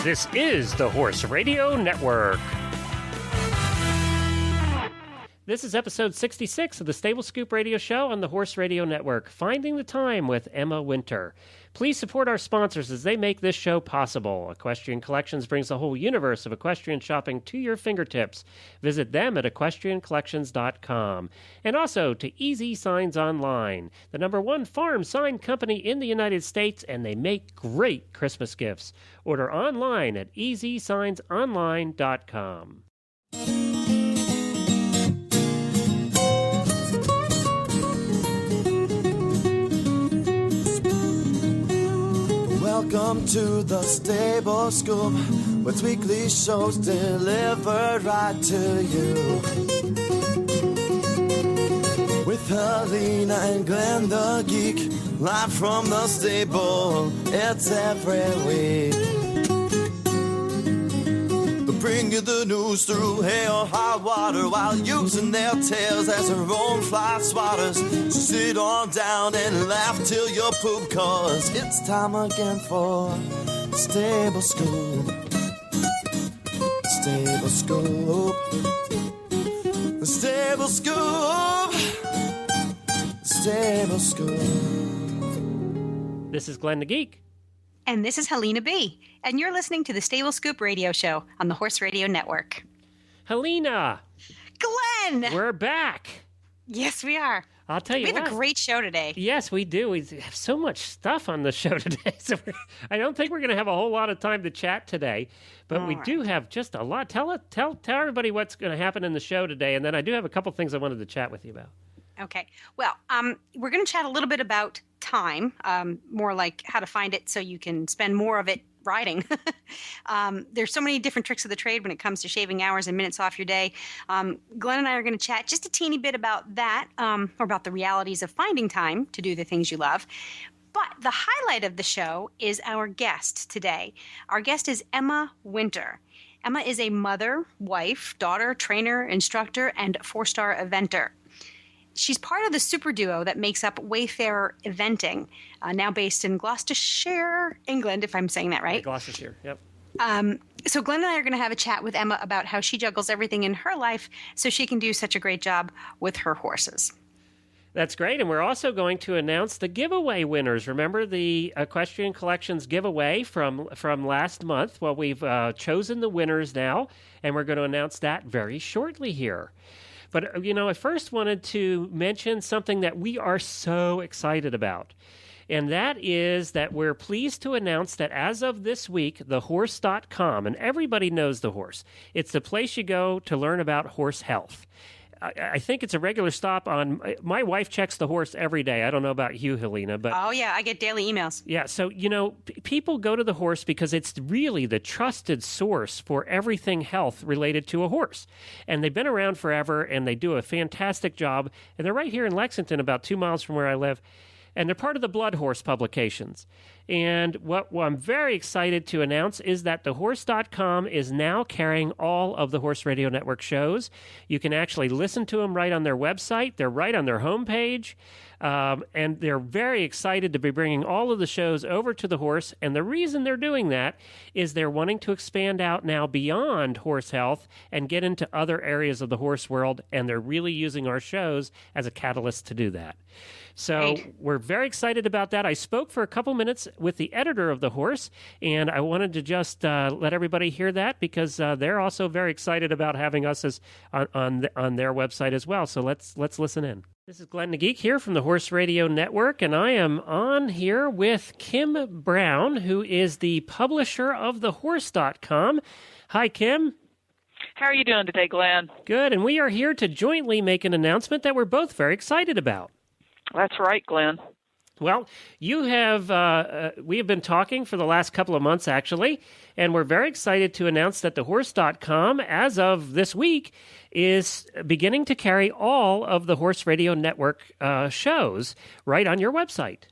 This is the Horse Radio Network. This is episode 66 of the Stable Scoop Radio Show on the Horse Radio Network, Finding the Time with Emma Winter. Please support our sponsors as they make this show possible. Equestrian Collections brings the whole universe of equestrian shopping to your fingertips. Visit them at equestriancollections.com. And also to Easy Signs Online, the #1 farm sign company in the United States, and they make great Christmas gifts. Order online at easysignsonline.com. Welcome to the Stable Scoop, with weekly shows delivered right to you. With Helena and Glenn the Geek, live from the stable, it's every week. They bring you the news through hail or high water, while using their tails as their own fly swatters. So sit on down and laugh till you poop, cause it's time again for Stable Scoop. Stable Scoop. Stable Scoop. Stable Scoop. This is Glenn the Geek. And this is Helena B. And you're listening to the Stable Scoop Radio Show on the Horse Radio Network. Helena! Glenn! We're back! Yes, we are. I'll tell you We what. have a great show today. Yes, we do. We have so much stuff on the show today. So I don't think we're going to have a whole lot of time to chat today. But we do have just a lot. Tell everybody what's going to happen in the show today. And then I do have a couple things I wanted to chat with you about. Okay. Well, we're going to chat a little bit about time, more like how to find it so you can spend more of it riding. There's so many different tricks of the trade when it comes to shaving hours and minutes off your day. Glenn and I are going to chat just a teeny bit about that, or about the realities of finding time to do the things you love. But the highlight of the show is our guest today. Our guest is Emma Winter. Emma is a mother, wife, daughter, trainer, instructor, and 4-star eventer. She's part of the super duo that makes up Wayfarer Eventing, now based in Gloucestershire, England, if I'm saying that right. Gloucestershire, yep. So Glenn and I are going to have a chat with Emma about how she juggles everything in her life so she can do such a great job with her horses. That's great. And we're also going to announce the giveaway winners. Remember the Equestrian Collections giveaway from last month? Well, we've chosen the winners now, and we're going to announce that very shortly here. But, I first wanted to mention something that we are so excited about. And that is that we're pleased to announce that as of this week, thehorse.com, and everybody knows The Horse, it's the place you go to learn about horse health. I think it's a regular stop on. My wife checks The Horse every day. I don't know about you, Helena, but oh yeah, I get daily emails. Yeah, so people go to The Horse because it's really the trusted source for everything health related to a horse, and they've been around forever, and they do a fantastic job. And they're right here in Lexington, about 2 miles from where I live. And they're part of the Blood Horse publications. And what I'm very excited to announce is that thehorse.com is now carrying all of the Horse Radio Network shows. You can actually listen to them right on their website. They're right on their homepage. And they're very excited to be bringing all of the shows over to The Horse. And the reason they're doing that is they're wanting to expand out now beyond horse health and get into other areas of the horse world. And they're really using our shows as a catalyst to do that. So we're very excited about that. I spoke for a couple minutes with the editor of The Horse, and I wanted to just let everybody hear that because they're also very excited about having us as on their website as well. So let's listen in. This is Glenn the Geek here from the Horse Radio Network, and I am on here with Kim Brown, who is the publisher of thehorse.com. Hi, Kim. How are you doing today, Glenn? Good, and we are here to jointly make an announcement that we're both very excited about. That's right, Glenn. Well, you have we have been talking for the last couple of months, actually, and we're very excited to announce that thehorse.com, as of this week, is beginning to carry all of the Horse Radio Network shows right on your website.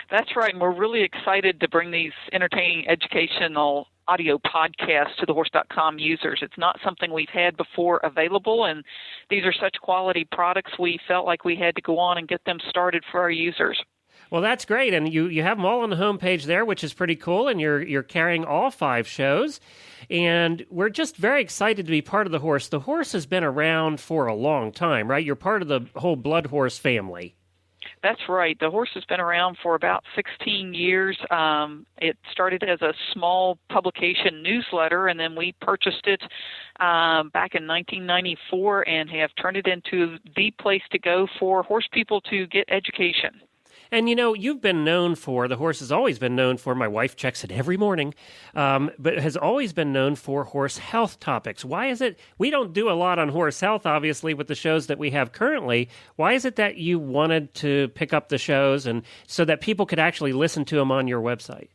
That's right, and we're really excited to bring these entertaining, educational audio podcasts to the horse.com users. It's not something we've had before available, and these are such quality products we felt like we had to go on and get them started for our users. Well, that's great, and you have them all on the homepage there, which is pretty cool. And you're carrying all 5 shows, and we're just very excited to be part of the horse. The horse has been around for a long time, right? You're part of the whole Blood Horse family. That's right. The horse has been around for about 16 years. It started as a small publication newsletter, and then we purchased it back in 1994 and have turned it into the place to go for horse people to get education. And, you've been known for, the horse has always been known for, my wife checks it every morning, but has always been known for horse health topics. Why is it, we don't do a lot on horse health, obviously, with the shows that we have currently. Why is it that you wanted to pick up the shows and so that people could actually listen to them on your website?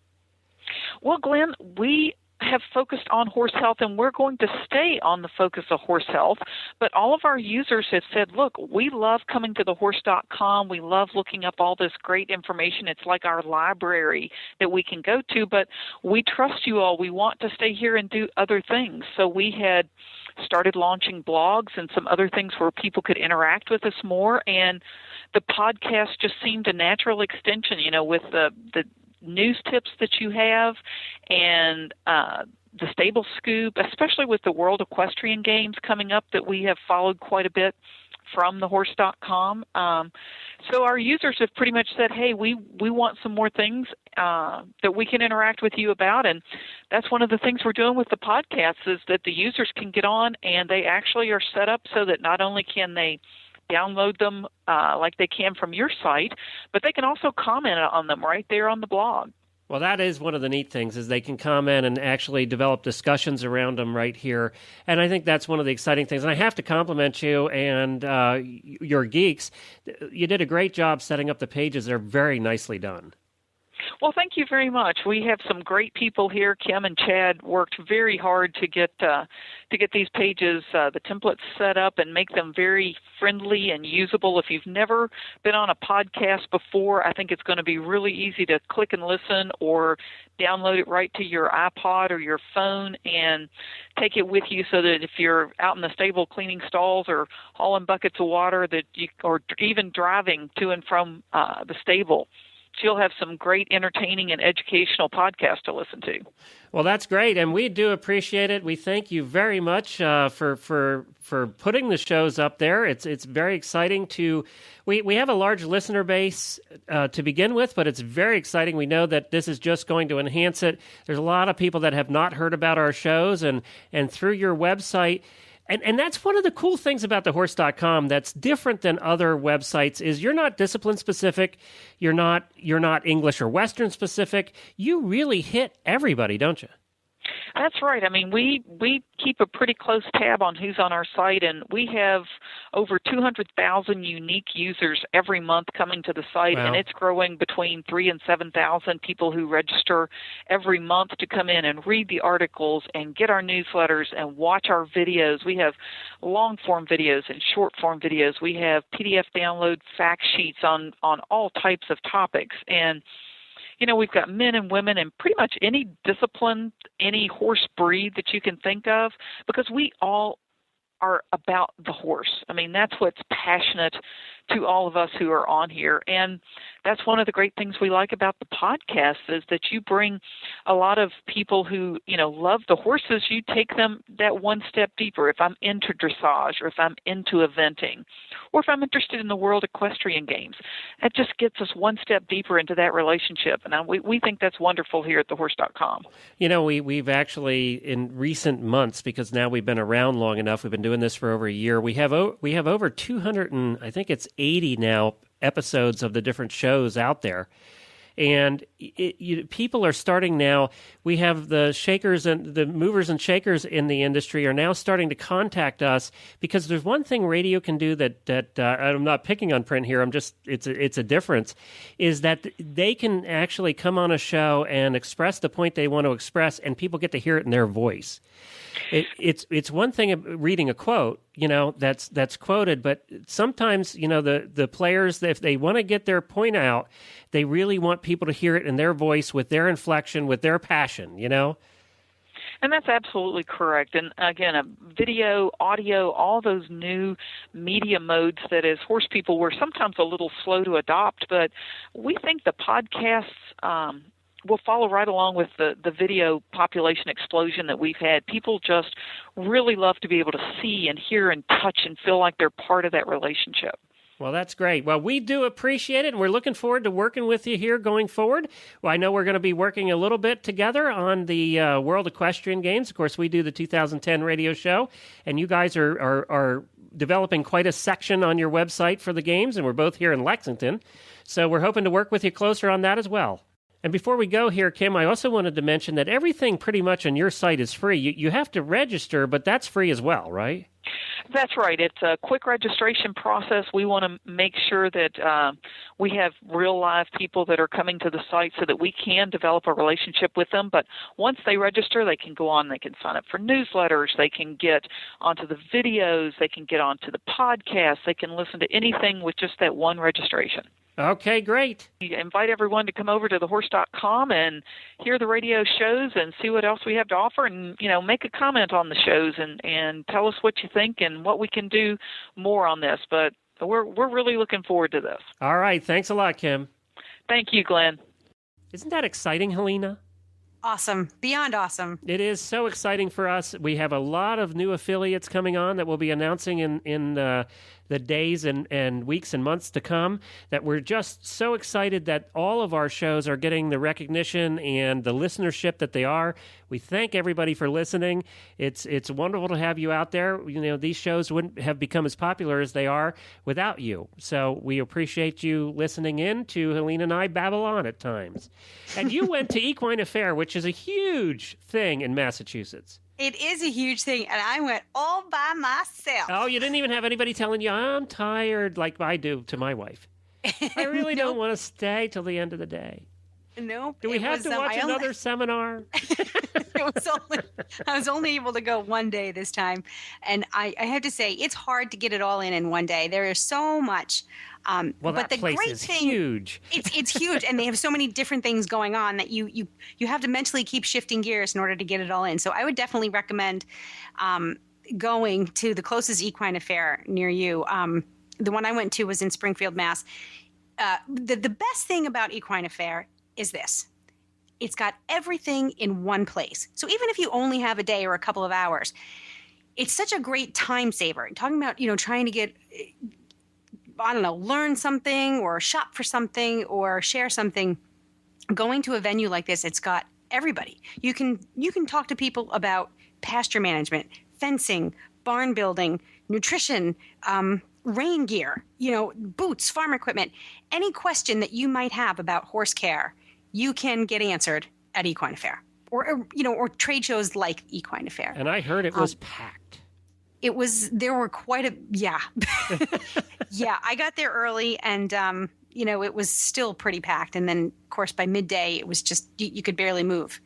Well, Glenn, we have focused on horse health, and we're going to stay on the focus of horse health. But all of our users have said, look, we love coming to thehorse.com. We love looking up all this great information. It's like our library that we can go to, but we trust you all. We want to stay here and do other things. So we had started launching blogs and some other things where people could interact with us more, and the podcast just seemed a natural extension, with the news tips that you have and the Stable Scoop, especially with the World Equestrian Games coming up that we have followed quite a bit from thehorse.com. So our users have pretty much said, hey, we want some more things that we can interact with you about. And that's one of the things we're doing with the podcasts is that the users can get on and they actually are set up so that not only can they download them like they can from your site, but they can also comment on them right there on the blog. Well, that is one of the neat things is they can comment and actually develop discussions around them right here. And I think that's one of the exciting things. And I have to compliment you and your geeks. You did a great job setting up the pages. They're very nicely done. Well, thank you very much. We have some great people here. Kim and Chad worked very hard to get these pages, the templates set up and make them very friendly and usable. If you've never been on a podcast before, I think it's going to be really easy to click and listen or download it right to your iPod or your phone and take it with you so that if you're out in the stable cleaning stalls or hauling buckets of water or even driving to and from the stable, you'll have some great entertaining and educational podcasts to listen to. Well, that's great, and we do appreciate it. We thank you very much for putting the shows up there. It's very exciting to. We have a large listener base to begin with, but it's very exciting. We know that this is just going to enhance it. There's a lot of people that have not heard about our shows, and through your website. And that's one of the cool things about thehorse.com that's different than other websites is you're not discipline specific, you're not English or Western specific. You really hit everybody, don't you? That's right. I mean, we keep a pretty close tab on who's on our site, and we have over 200,000 unique users every month coming to the site, Wow. And it's growing between 3,000 and 7,000 people who register every month to come in and read the articles and get our newsletters and watch our videos. We have long-form videos and short-form videos. We have PDF download fact sheets on all types of topics, and we've got men and women and pretty much any discipline, any horse breed that you can think of, because we all are about the horse. I mean, that's what's passionate to all of us who are on here. And that's one of the great things we like about the podcast is that you bring a lot of people who, love the horses. You take them that one step deeper. If I'm into dressage or if I'm into eventing or if I'm interested in the World Equestrian Games, that just gets us one step deeper into that relationship. And we think that's wonderful here at thehorse.com. We've actually, in recent months, because now we've been around long enough, we've been doing this for over a year, we have over 200 and I think it's 80 now episodes of the different shows out there. And people are starting now. We have the shakers and the movers and shakers in the industry are now starting to contact us because there's one thing radio can do that I'm not picking on print here. It's a difference, is that they can actually come on a show and express the point they want to express, and people get to hear it in their voice. It's one thing reading a quote, that's quoted, but sometimes, the players, if they want to get their point out, they really want people to hear it in their voice with their inflection, with their passion, And that's absolutely correct. And again, a video, audio, all those new media modes that as horse people we're sometimes a little slow to adopt, but we think the podcasts will follow right along with the video population explosion that we've had. People just really love to be able to see and hear and touch and feel like they're part of that relationship. Well, that's great. Well, we do appreciate it, and we're looking forward to working with you here going forward. Well, I know we're going to be working a little bit together on the World Equestrian Games. Of course, we do the 2010 radio show, and you guys are developing quite a section on your website for the games, and we're both here in Lexington. So we're hoping to work with you closer on that as well. And before we go here, Kim, I also wanted to mention that everything pretty much on your site is free. You have to register, but that's free as well, right? That's right. It's a quick registration process. We want to make sure that we have real live people that are coming to the site so that we can develop a relationship with them. But once they register, they can go on, they can sign up for newsletters, they can get onto the videos, they can get onto the podcast, they can listen to anything with just that one registration. Okay, great. We invite everyone to come over to thehorse.com and hear the radio shows and see what else we have to offer and, make a comment on the shows and tell us what you think and what we can do more on this. But we're really looking forward to this. All right. Thanks a lot, Kim. Thank you, Glenn. Isn't that exciting, Helena? Awesome. Beyond awesome. It is so exciting for us. We have a lot of new affiliates coming on that we'll be announcing in the days and weeks and months to come, that we're just so excited that all of our shows are getting the recognition and the listenership that they are. We thank everybody for listening. It's wonderful to have you out there. These shows wouldn't have become as popular as they are without you. So we appreciate you listening in to Helena and I babble on at times. And you went to Equine Affair, which is a huge thing in Massachusetts. It is a huge thing, and I went all by myself. Oh, you didn't even have anybody telling you, I'm tired, like I do to my wife. I really don't want to stay till the end of the day. Nope. Do we have to watch another seminar? I was only able to go one day this time. And I have to say, it's hard to get it all in one day. There is so much. Well, but that the place great is thing, huge. It's huge, and they have so many different things going on that you have to mentally keep shifting gears in order to get it all in. So I would definitely recommend going to the closest equine affair near you. The one I went to was in Springfield, Mass. The best thing about Equine Affair is this. It's got everything in one place. So even if you only have a day or a couple of hours, it's such a great time saver. Talking about, trying to get, learn something or shop for something or share something. Going to a venue like this, it's got everybody. You can talk to people about pasture management, fencing, barn building, nutrition, rain gear, boots, farm equipment. Any question that you might have about horse care, you can get answered at Equine Affair or trade shows like Equine Affair. And I heard it was packed. There were yeah. I got there early and, it was still pretty packed. And then, of course, by midday, it was just, you could barely move.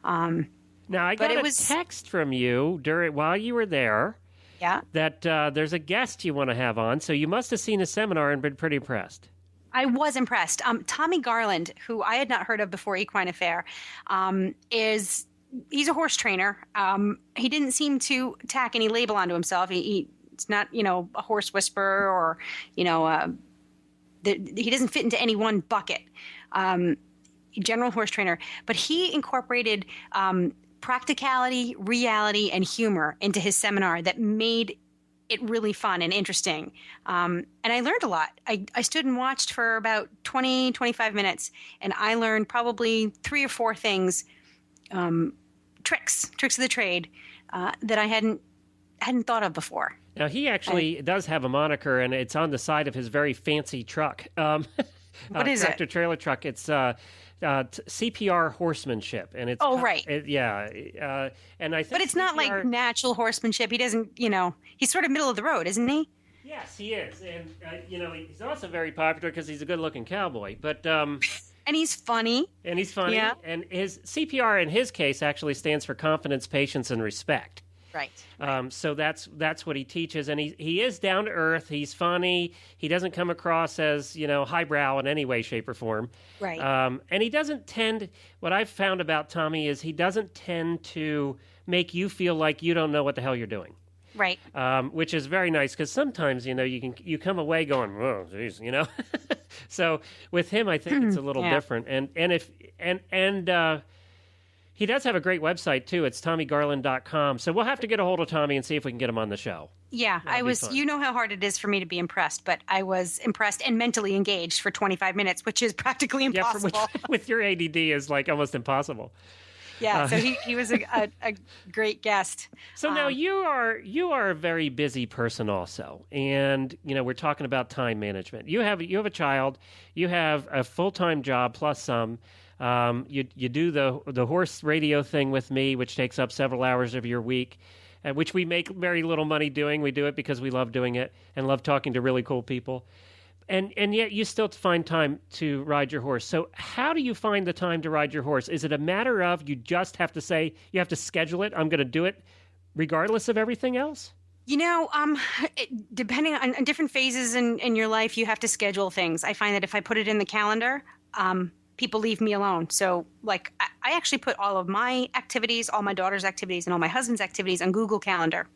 Now, I got a text from you while you were there. Yeah. That there's a guest you want to have on. So you must have seen a seminar and been pretty impressed. I was impressed. Tommy Garland, who I had not heard of before Equine Affair, he's a horse trainer. He didn't seem to tack any label onto himself. He's not, a horse whisperer or, he doesn't fit into any one bucket. General horse trainer. But he incorporated practicality, reality, and humor into his seminar that made it really fun and interesting. And I learned a lot. I stood and watched for about 20, 25 minutes, and I learned probably 3 or 4 things, tricks of the trade that I hadn't thought of before. Now, he actually does have a moniker, and it's on the side of his very fancy truck. What is tractor trailer truck. It's CPR horsemanship, and it's right. And I think, but it's not like natural horsemanship. He doesn't, he's sort of middle of the road, isn't he? Yes, he is, and he's also very popular because he's a good-looking cowboy. But and he's funny. Yeah. And his CPR in his case actually stands for confidence, patience, and respect. Right. So that's what he teaches, and he is down to earth. He's funny. He doesn't come across as highbrow in any way, shape, or form. Right. And he doesn't tend. What I've found about Tommy is he doesn't tend to make you feel like you don't know what the hell you're doing. Right. Which is very nice because sometimes you come away going, oh, geez, So with him, I think it's a little different. And he does have a great website too. It's TommyGarland.com. So we'll have to get a hold of Tommy and see if we can get him on the show. Yeah, That'd be fun. you know how hard it is for me to be impressed, but I was impressed and mentally engaged for 25 minutes, which is practically impossible. Yeah, with your ADD is like almost impossible. Yeah, so he was a great guest. So now you are a very busy person also, and we're talking about time management. You have a child, you have a full-time job plus some. You do the horse radio thing with me, which takes up several hours of your week, which we make very little money doing. We do it because we love doing it and love talking to really cool people. And yet you still find time to ride your horse. So how do you find the time to ride your horse? Is it a matter of you just have to say, you have to schedule it, I'm going to do it regardless of everything else? Depending on different phases in your life, you have to schedule things. I find that if I put it in the calendar, people leave me alone. So like I actually put all of my activities, all my daughter's activities, and all my husband's activities on Google Calendar.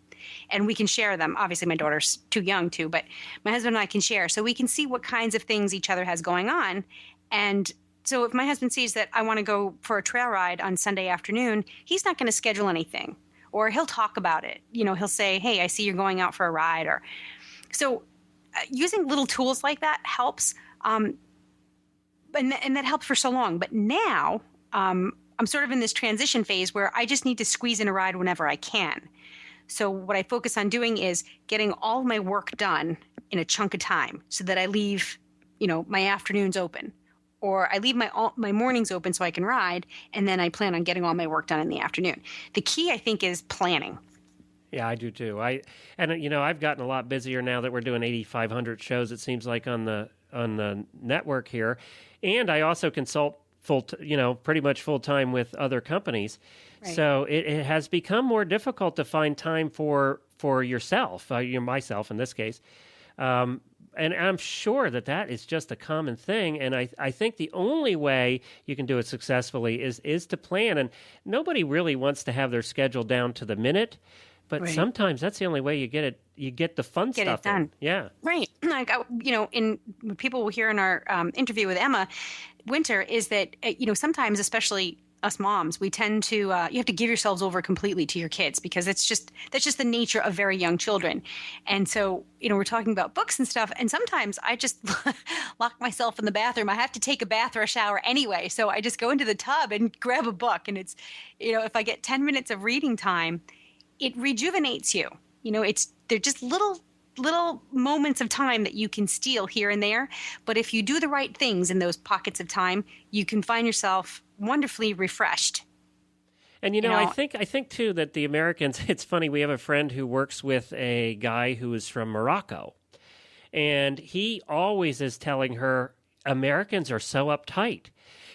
And we can share them. Obviously, my daughter's too young to, but my husband and I can share. So we can see what kinds of things each other has going on. And so if my husband sees that I want to go for a trail ride on Sunday afternoon, he's not going to schedule anything. Or he'll talk about it. He'll say, hey, I see you're going out for a ride. So using little tools like that helps. And that helped for so long. But now I'm sort of in this transition phase where I just need to squeeze in a ride whenever I can. So what I focus on doing is getting all of my work done in a chunk of time so that I leave, my afternoons open, or I leave my mornings open so I can ride, and then I plan on getting all my work done in the afternoon. The key, I think, is planning. Yeah, I do too. I've gotten a lot busier now that we're doing 8,500 shows. It seems like on the network here, and I also consult pretty much full time with other companies. Right. So it has become more difficult to find time for yourself, myself in this case. And I'm sure that is just a common thing. And I think the only way you can do it successfully is to plan. And nobody really wants to have their schedule down to the minute. But sometimes that's the only way you get it. You get the fun stuff it done. In. Yeah. Right. Like, in what people will hear in our interview with Emma Winter is that, sometimes, especially us moms, we tend to, you have to give yourselves over completely to your kids because that's just the nature of very young children. And so, we're talking about books and stuff. And sometimes I just lock myself in the bathroom. I have to take a bath or a shower anyway. So I just go into the tub and grab a book. And it's, if I get 10 minutes of reading time, it rejuvenates you. They're just little moments of time that you can steal here and there. But if you do the right things in those pockets of time, you can find yourself wonderfully refreshed. And I think too that the Americans, it's funny, we have a friend who works with a guy who is from Morocco. And he always is telling her Americans are so uptight.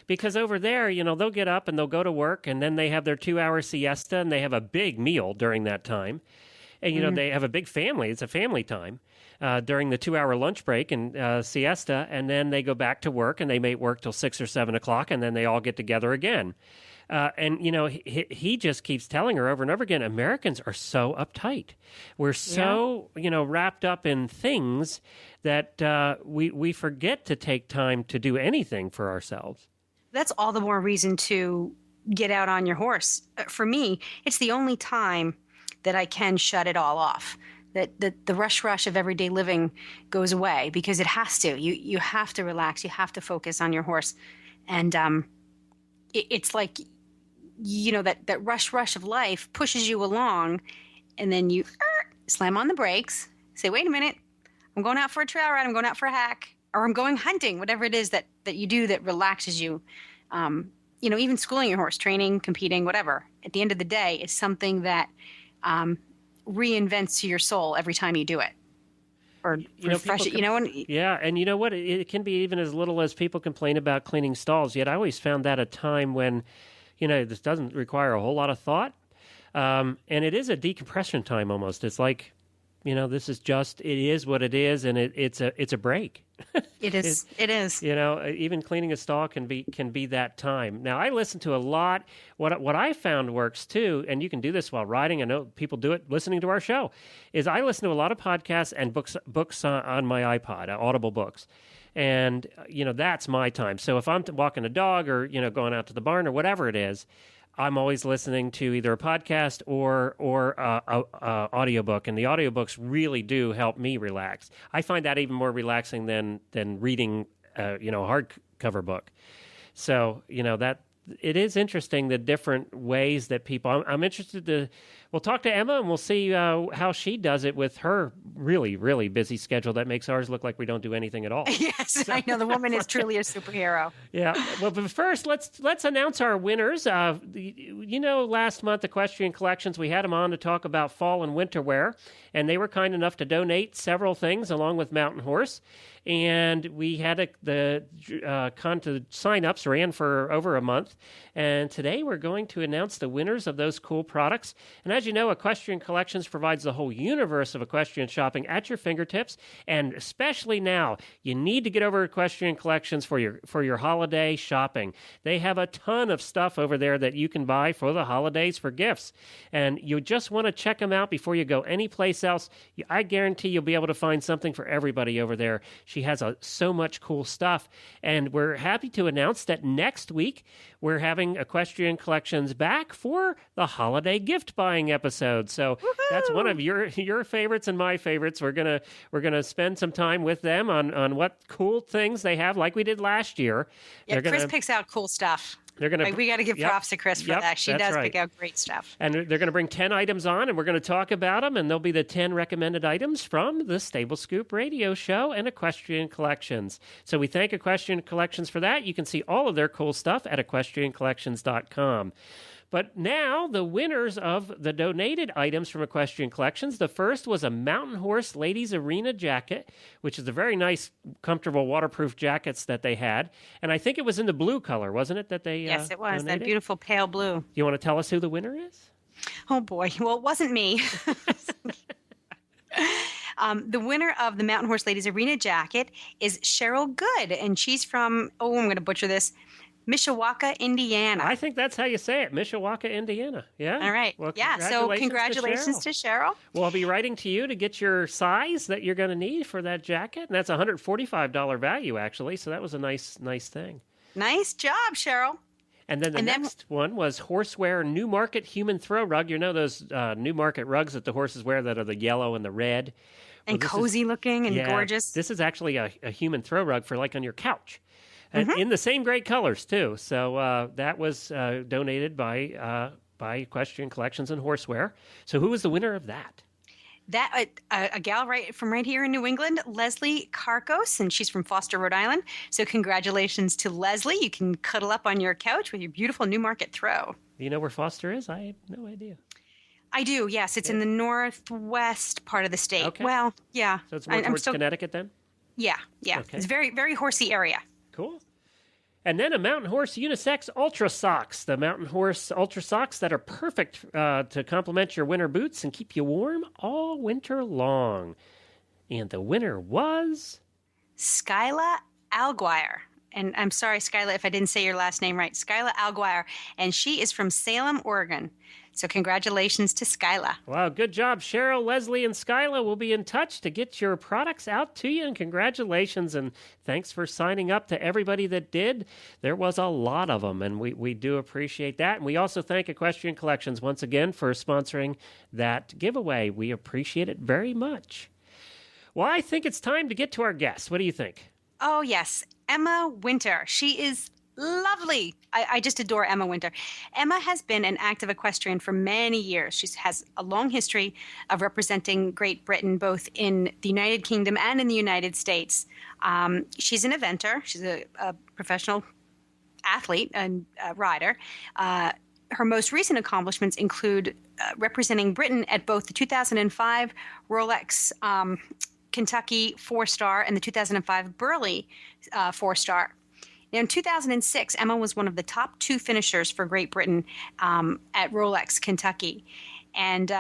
Because over there, they'll get up and they'll go to work and then they have their 2-hour siesta and they have a big meal during that time. And, they have a big family. It's a family time during the 2-hour lunch break and siesta. And then they go back to work and they may work till 6 or 7 o'clock and then they all get together again. He just keeps telling her over and over again, Americans are so uptight. We're so, wrapped up in things that we forget to take time to do anything for ourselves. That's all the more reason to get out on your horse. For me, it's the only time that I can shut it all off. That the rush of everyday living goes away because it has to. You have to relax. You have to focus on your horse. And it's like, that rush of life pushes you along, and then you slam on the brakes, say, wait a minute, I'm going out for a trail ride, I'm going out for a hack, or I'm going hunting, whatever it is that you do that relaxes you. Even schooling your horse, training, competing, whatever. At the end of the day, is something that reinvents your soul every time you do it, or refresh it. Yeah, and you know what? It can be even as little as people complain about cleaning stalls. Yet I always found that a time when, this doesn't require a whole lot of thought. And it is a decompression time almost. It's like, this is just, it is what it is, and it's a break. It is. It is. Even cleaning a stall can be that time. Now, I listen to a lot. What I found works too, and you can do this while riding. I know people do it listening to our show. Is I listen to a lot of podcasts and books on my iPod, Audible books, and that's my time. So if I'm walking a dog or going out to the barn or whatever it is, I'm always listening to either a podcast or a audiobook, and the audiobooks really do help me relax. I find that even more relaxing than reading a hardcover book. So, that it is interesting the different ways that people. I'm interested to. We'll talk to Emma and we'll see how she does it with her really, really busy schedule that makes ours look like we don't do anything at all. Yes, I know the woman is truly a superhero. Yeah. Well, but first, let's announce our winners. Last month, Equestrian Collections, we had them on to talk about fall and winter wear, and they were kind enough to donate several things along with Mountain Horse. And we had the sign-ups ran for over a month. And today we're going to announce the winners of those cool products. And as you know, Equestrian Collections provides the whole universe of equestrian shopping at your fingertips. And especially now, you need to get over Equestrian Collections for your holiday shopping. They have a ton of stuff over there that you can buy for the holidays for gifts. And you just want to check them out before you go anyplace else. I guarantee you'll be able to find something for everybody over there. She has so much cool stuff. And we're happy to announce that next week we're having Equestrian Collections back for the holiday gift buying episode. So that's one of your favorites and my favorites. We're gonna spend some time with them on what cool things they have, like we did last year. Yeah, Chris picks out cool stuff. We got to give props to Chris for that. She does pick out great stuff. And they're going to bring 10 items on, and we're going to talk about them, and they'll be the 10 recommended items from the Stable Scoop radio show and Equestrian Collections. So we thank Equestrian Collections for that. You can see all of their cool stuff at equestriancollections.com. But now, the winners of the donated items from Equestrian Collections. The first was a Mountain Horse Ladies Arena jacket, which is a very nice, comfortable, waterproof jackets that they had. And I think it was in the blue color, wasn't it, that they Yes, it was. donated? That beautiful pale blue. You want to tell us who the winner is? Oh, boy. Well, it wasn't me. The winner of the Mountain Horse Ladies Arena jacket is Cheryl Good, and she's from, I'm going to butcher this, Mishawaka, Indiana. I think that's how you say it, Mishawaka, Indiana. Yeah. All right. Well, so congratulations to Cheryl. Well, I'll be writing to you to get your size that you're going to need for that jacket, and that's a $145 value, actually, so that was a nice thing. Nice job, Cheryl. And then the next one was Horseware Newmarket Human Throw Rug. You know those Newmarket rugs that the horses wear that are the yellow and the red? And cozy looking and gorgeous. This is actually a human throw rug for like on your couch. And in the same great colors, too. So that was donated by Equestrian Collections and Horseware. So who was the winner of that? That a gal from right here in New England, Leslie Carcos, and she's from Foster, Rhode Island. So congratulations to Leslie. You can cuddle up on your couch with your beautiful Newmarket throw. You know where Foster is? I have no idea. I do, yes. It's in the northwest part of the state. Okay. Well, yeah. So it's more towards Connecticut then? Yeah. Okay. It's a very, very horsey area. Cool. And then a Mountain Horse Unisex Ultra Socks. The Mountain Horse Ultra Socks that are perfect to complement your winter boots and keep you warm all winter long. And the winner was... Skyla Alguire. And I'm sorry, Skyla, if I didn't say your last name right. Skyla Alguire. And she is from Salem, Oregon. So congratulations to Skyla. Wow, good job, Cheryl, Leslie, and Skyla. We'll be in touch to get your products out to you, and congratulations, and thanks for signing up to everybody that did. There was a lot of them, and we do appreciate that. And we also thank Equestrian Collections once again for sponsoring that giveaway. We appreciate it very much. Well, I think it's time to get to our guest. What do you think? Oh, yes. Emma Winter. She is lovely. I just adore Emma Winter. Emma has been an active equestrian for many years. She has a long history of representing Great Britain, both in the United Kingdom and in the United States. She's an eventer. She's a professional athlete and rider. Her most recent accomplishments include representing Britain at both the 2005 Rolex Kentucky 4-star and the 2005 Burley 4-star. Now, in 2006, Emma was one of the top 2 finishers for Great Britain at Rolex, Kentucky. And,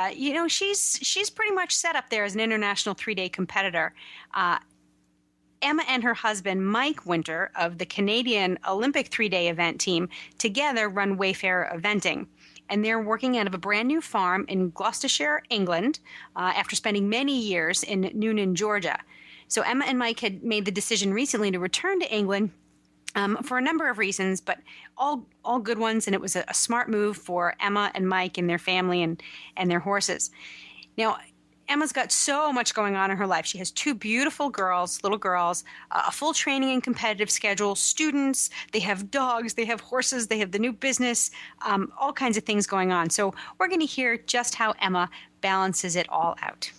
she's pretty much set up there as an international 3-day competitor. Emma and her husband, Mike Winter, of the Canadian Olympic 3-day event team, together run Wayfarer Eventing. And they're working out of a brand new farm in Gloucestershire, England, after spending many years in Noonan, Georgia. So Emma and Mike had made the decision recently to return to England for a number of reasons, but all good ones. And it was a smart move for Emma and Mike and their family and their horses. Now, Emma's got so much going on in her life. She has 2 beautiful little girls, a full training and competitive schedule, students, they have dogs, they have horses, they have the new business, all kinds of things going on. So we're going to hear just how Emma balances it all out.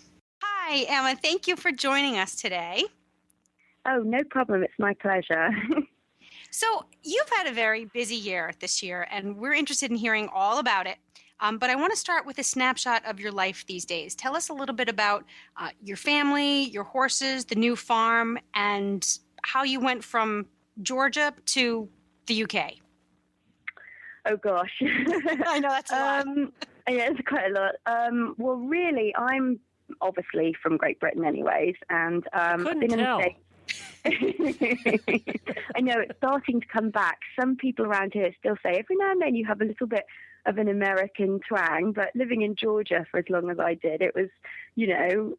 Hi, Emma. Thank you for joining us today. Oh, no problem. It's my pleasure. So you've had a very busy year this year, and we're interested in hearing all about it. But I want to start with a snapshot of your life these days. Tell us a little bit about your family, your horses, the new farm, and how you went from Georgia to the UK. Oh, gosh. I know that's a lot. Yeah, it's quite a lot. Well, really, I'm obviously from Great Britain anyways. And Couldn't been tell. in the States. I know it's starting to come back. Some people around here still say every now and then you have a little bit of an American twang, but living in Georgia for as long as I did, it was,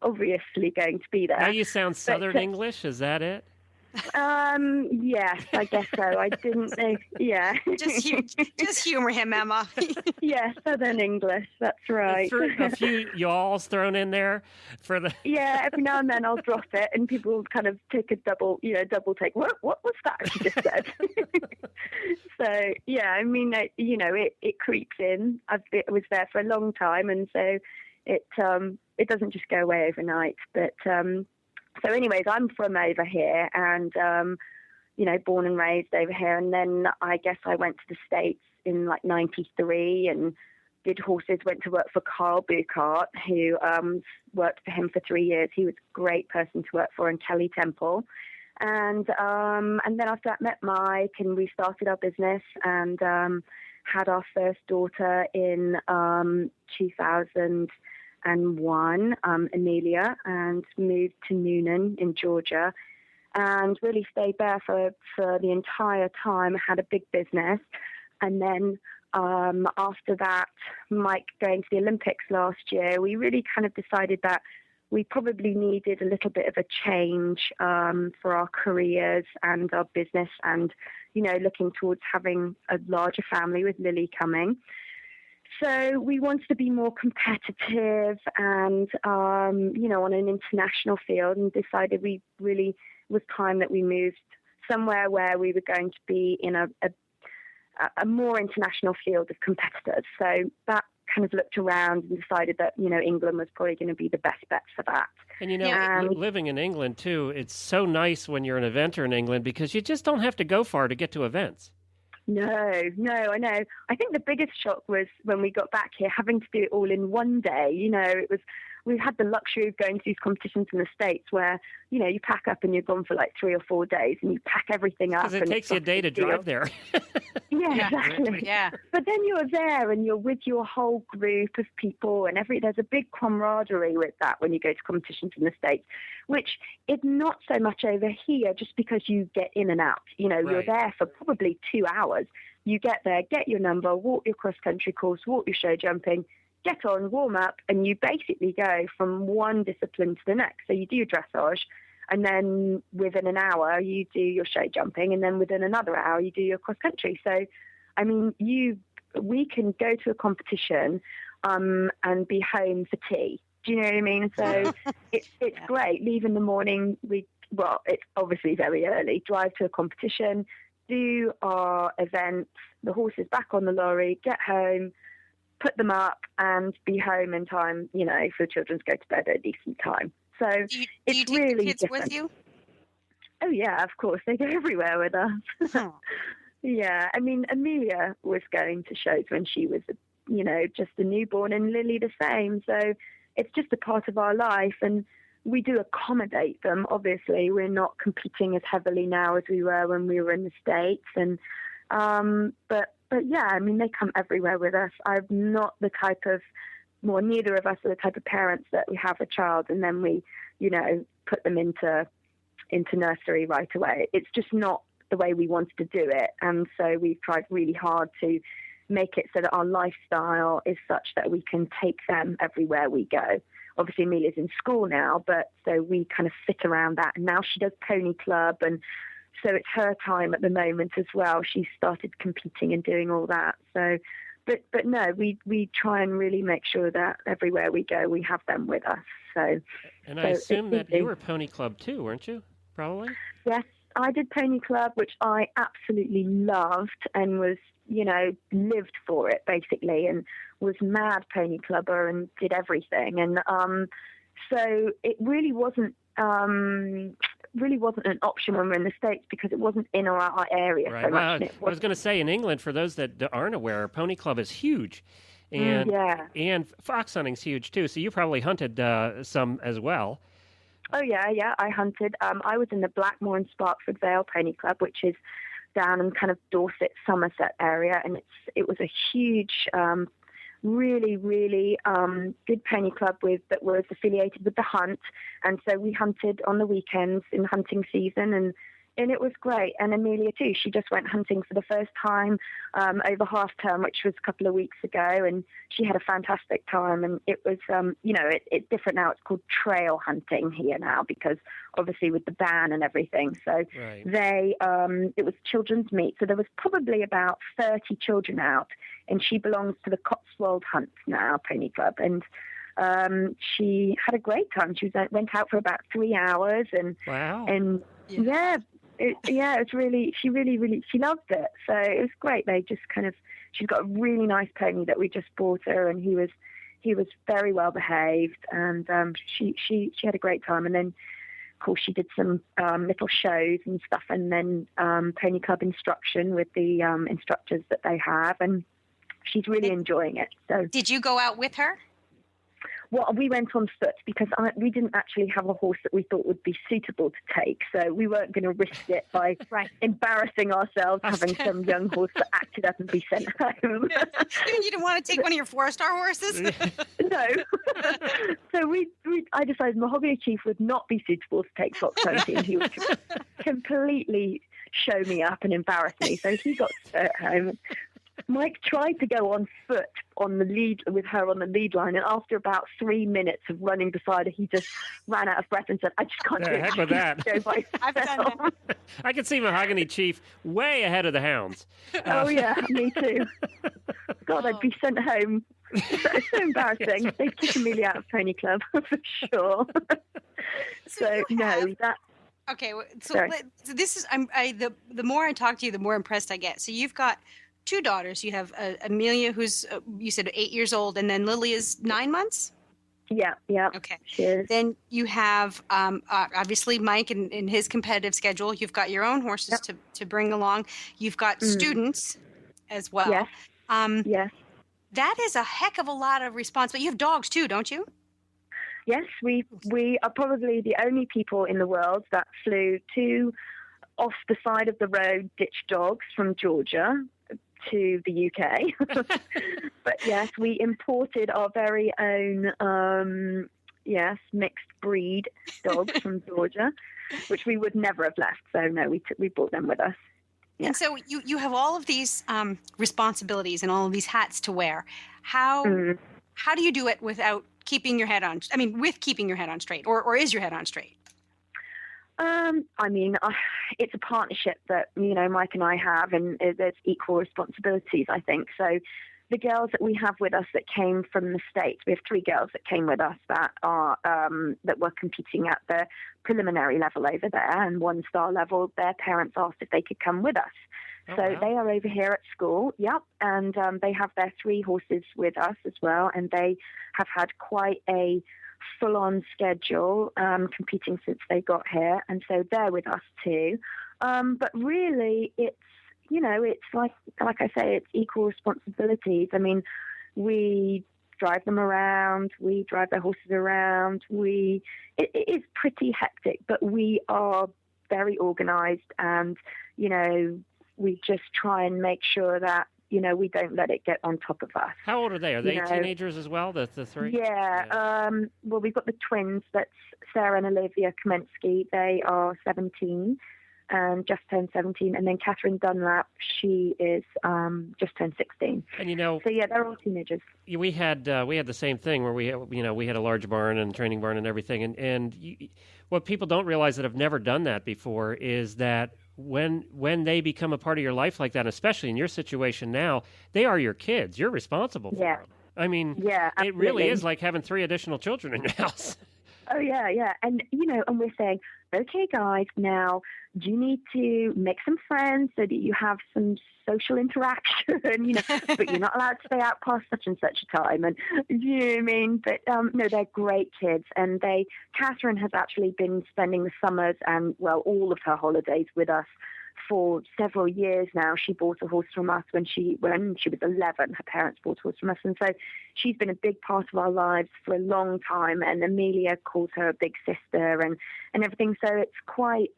obviously going to be there. Now you sound Southern English, is that it? Yes, I guess so. I didn't know. Yeah. Just humor him, Emma. Yeah, Southern English. That's right. A few y'alls thrown in there for the. Yeah, every now and then I'll drop it, and people kind of take a double take. What was that she just said? So yeah, I mean, it creeps in. I was there for a long time, and so it doesn't just go away overnight, but. So anyways, I'm from over here and, born and raised over here. And then I guess I went to the States in like 93 and did horses, went to work for Carl Buchart, who worked for him for 3 years. He was a great person to work for, and Kelly Temple. And then after that met Mike and we started our business and had our first daughter in 2001, Amelia, and moved to Noonan in Georgia and really stayed there for the entire time, had a big business. And then after that, Mike going to the Olympics last year, we really kind of decided that we probably needed a little bit of a change for our careers and our business and, looking towards having a larger family with Lily coming. So we wanted to be more competitive and, on an international field, and decided we really was time that we moved somewhere where we were going to be in a more international field of competitors. So that kind of looked around and decided that, England was probably going to be the best bet for that. And living in England, too, it's so nice when you're an eventer in England because you just don't have to go far to get to events. No, I know. I think the biggest shock was when we got back here, having to do it all in one day. We had the luxury of going to these competitions in the States where, you pack up and you're gone for like 3 or 4 days and you pack everything up. Because it takes you a day to drive there. Yeah, exactly. Yeah. But then you're there and you're with your whole group of people and there's a big camaraderie with that when you go to competitions in the States, which is not so much over here just because you get in and out. You're there for probably 2 hours. You get there, get your number, walk your cross-country course, walk your show jumping, get on, warm up, and you basically go from one discipline to the next. So you do your dressage, and then within an hour you do your show jumping, and then within another hour you do your cross country. So, I mean, we can go to a competition and be home for tea. Do you know what I mean? So it's great. Leave in the morning. It's obviously very early. Drive to a competition, do our events, the horses back on the lorry, get home, put them up, and be home in time, for children to go to bed at a decent time. So do you take really the kids different. with you? Oh, yeah, of course. They go everywhere with us. Oh. Yeah, I mean, Amelia was going to shows when she was, just a newborn, and Lily the same. So it's just a part of our life. And we do accommodate them. Obviously, we're not competing as heavily now as we were when we were in the States. And but yeah, I mean, they come everywhere with us. I'm not the type of, well, neither of us are the type of parents that we have a child and then we, put them into nursery right away. It's just not the way we wanted to do it. And so we've tried really hard to make it so that our lifestyle is such that we can take them everywhere we go. Obviously, Amelia's in school now, but so we kind of fit around that. And now she does pony club, and so it's her time at the moment as well. She started competing and doing all that. So, but no, we try and really make sure that everywhere we go, we have them with us. So, and I assume that you were pony club too, weren't you? Probably. Yes, I did pony club, which I absolutely loved and was, lived for it basically, and was mad pony clubber and did everything. And so it really wasn't an option when we were in the States because it wasn't in our area. Right. So Well, much. I was going to say, in England, for those that aren't aware, pony club is huge. And and fox hunting's huge too. So you probably hunted some as well. Oh yeah, I hunted. I was in the Blackmore and Sparkford Vale Pony Club, which is down in kind of Dorset, Somerset area, and it was a huge, really, really good pony club that was affiliated with the hunt, and so we hunted on the weekends in hunting season, and it was great. And Amelia too, she just went hunting for the first time over half term, which was a couple of weeks ago, and she had a fantastic time. And it was, it's different now. It's called trail hunting here now because obviously with the ban and everything. So it was children's meet. So there was probably about 30 children out, and she belongs to the Cotswold Hunts now, Pony Club. And she had a great time. She went out for about 3 hours, and wow. And it's really, she loved it. So it was great. They just she's got a really nice pony that we just bought her, and he was very well behaved, and she had a great time. And then, of course, she did some little shows and stuff, and then pony club instruction with the instructors that they have, and she's really enjoying it. So, did you go out with her? Well, we went on foot because we didn't actually have a horse that we thought would be suitable to take. So we weren't going to risk it by embarrassing ourselves, having some young horse that acted up and be sent home. You didn't want to take one of your 4-star horses? No. So I decided Mahogany Chief would not be suitable to take fox hunting. He would completely show me up and embarrass me. So he got sent home. Mike tried to go on foot on the lead with her on the lead line, and after about 3 minutes of running beside her, he just ran out of breath and said, "I just can't do it. Heck with that. I've done that. I can see Mahogany Chief way ahead of the hounds. Oh yeah, me too. God, I'd be sent home. It's so embarrassing. Right. They'd kick Amelia out of Pony Club for sure. Okay, so this is the more I talk to you, the more impressed I get. So you've got 2 daughters. You have Amelia, who's you said 8 years old, and then Lily is 9 months. Yeah. Okay. She is. Then you have obviously Mike and his competitive schedule. You've got your own horses to bring along. You've got students as well. Yes. Yes. That is a heck of a lot of responsibility. You have dogs too, don't you? Yes, we are probably the only people in the world that flew 2 off the side of the road ditch dogs from Georgia to the UK. But yes, we imported our very own mixed breed dogs from Georgia, which we would never have left. So no, we brought them with us. Yeah. And so you have all of these responsibilities and all of these hats to wear. How do you do it without keeping your head on? I mean, with keeping your head on straight, or is your head on straight? It's a partnership that, Mike and I have, and there's equal responsibilities, I think. So the girls that we have with us that came from the States, we have 3 girls that came with us that are that were competing at the preliminary level over there and 1-star level. Their parents asked if they could come with us. They are over here at school, and they have their 3 horses with us as well, and they have had quite a full-on schedule competing since they got here, and so they're with us too. But really, it's like I say, it's equal responsibilities. I mean, we drive them around. We drive their horses around. It is pretty hectic, but we are very organized, and, we just try and make sure that, we don't let it get on top of us. How old are they? Are they teenagers as well, the three? Yeah. Well, we've got the twins. That's Sarah and Olivia Kamensky. They are 17 and just turned 17. And then Catherine Dunlap, she is just turned 16. And so yeah, they're all teenagers. We had the same thing where we had a large barn and training barn and everything. And what people don't realize that have never done that before is that when they become a part of your life like that, especially in your situation now, they are your kids. You're responsible for them. I mean, it really is like having 3 additional children in your house. Oh, yeah. And, and we're saying, okay, guys, now, do you need to make some friends so that you have some social interaction, but you're not allowed to stay out past such and such a time? And, I mean? But, no, they're great kids. And Catherine has actually been spending the summers and, well, all of her holidays with us for several years now. She bought a horse from us when she was 11. Her parents bought a horse from us, and so she's been a big part of our lives for a long time. And Amelia calls her a big sister, and everything. So it's quite.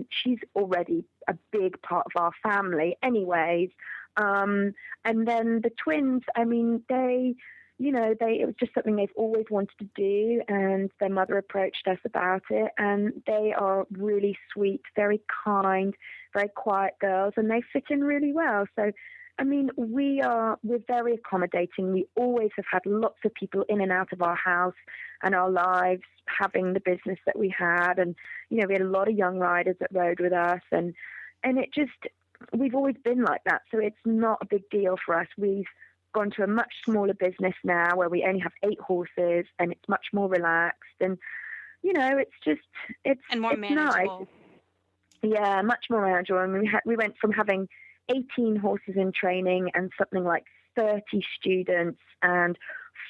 She's already a big part of our family, anyways. And then the twins. I mean, it was just something they've always wanted to do, and their mother approached us about it, and they are really sweet, very kind, very quiet girls, and they fit in really well. So, I mean, we're very accommodating. We always have had lots of people in and out of our house and our lives, having the business that we had, and, we had a lot of young riders that rode with us, and it just, we've always been like that, so it's not a big deal for us. We've gone to a much smaller business now where we only have 8 horses, and it's much more relaxed, and it's more manageable. Nice. Yeah, much more manageable. And we went from having 18 horses in training and something like 30 students and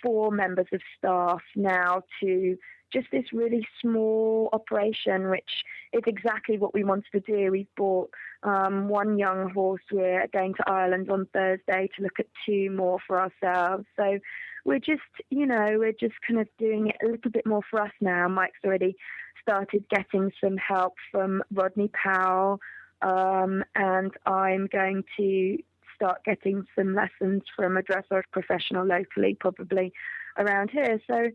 4 members of staff now to just this really small operation, which is exactly what we wanted to do. We've bought 1 young horse. We're going to Ireland on Thursday to look at 2 more for ourselves. So we're just kind of doing it a little bit more for us now. Mike's already started getting some help from Rodney Powell, and I'm going to start getting some lessons from a dressage professional locally, probably around here. So,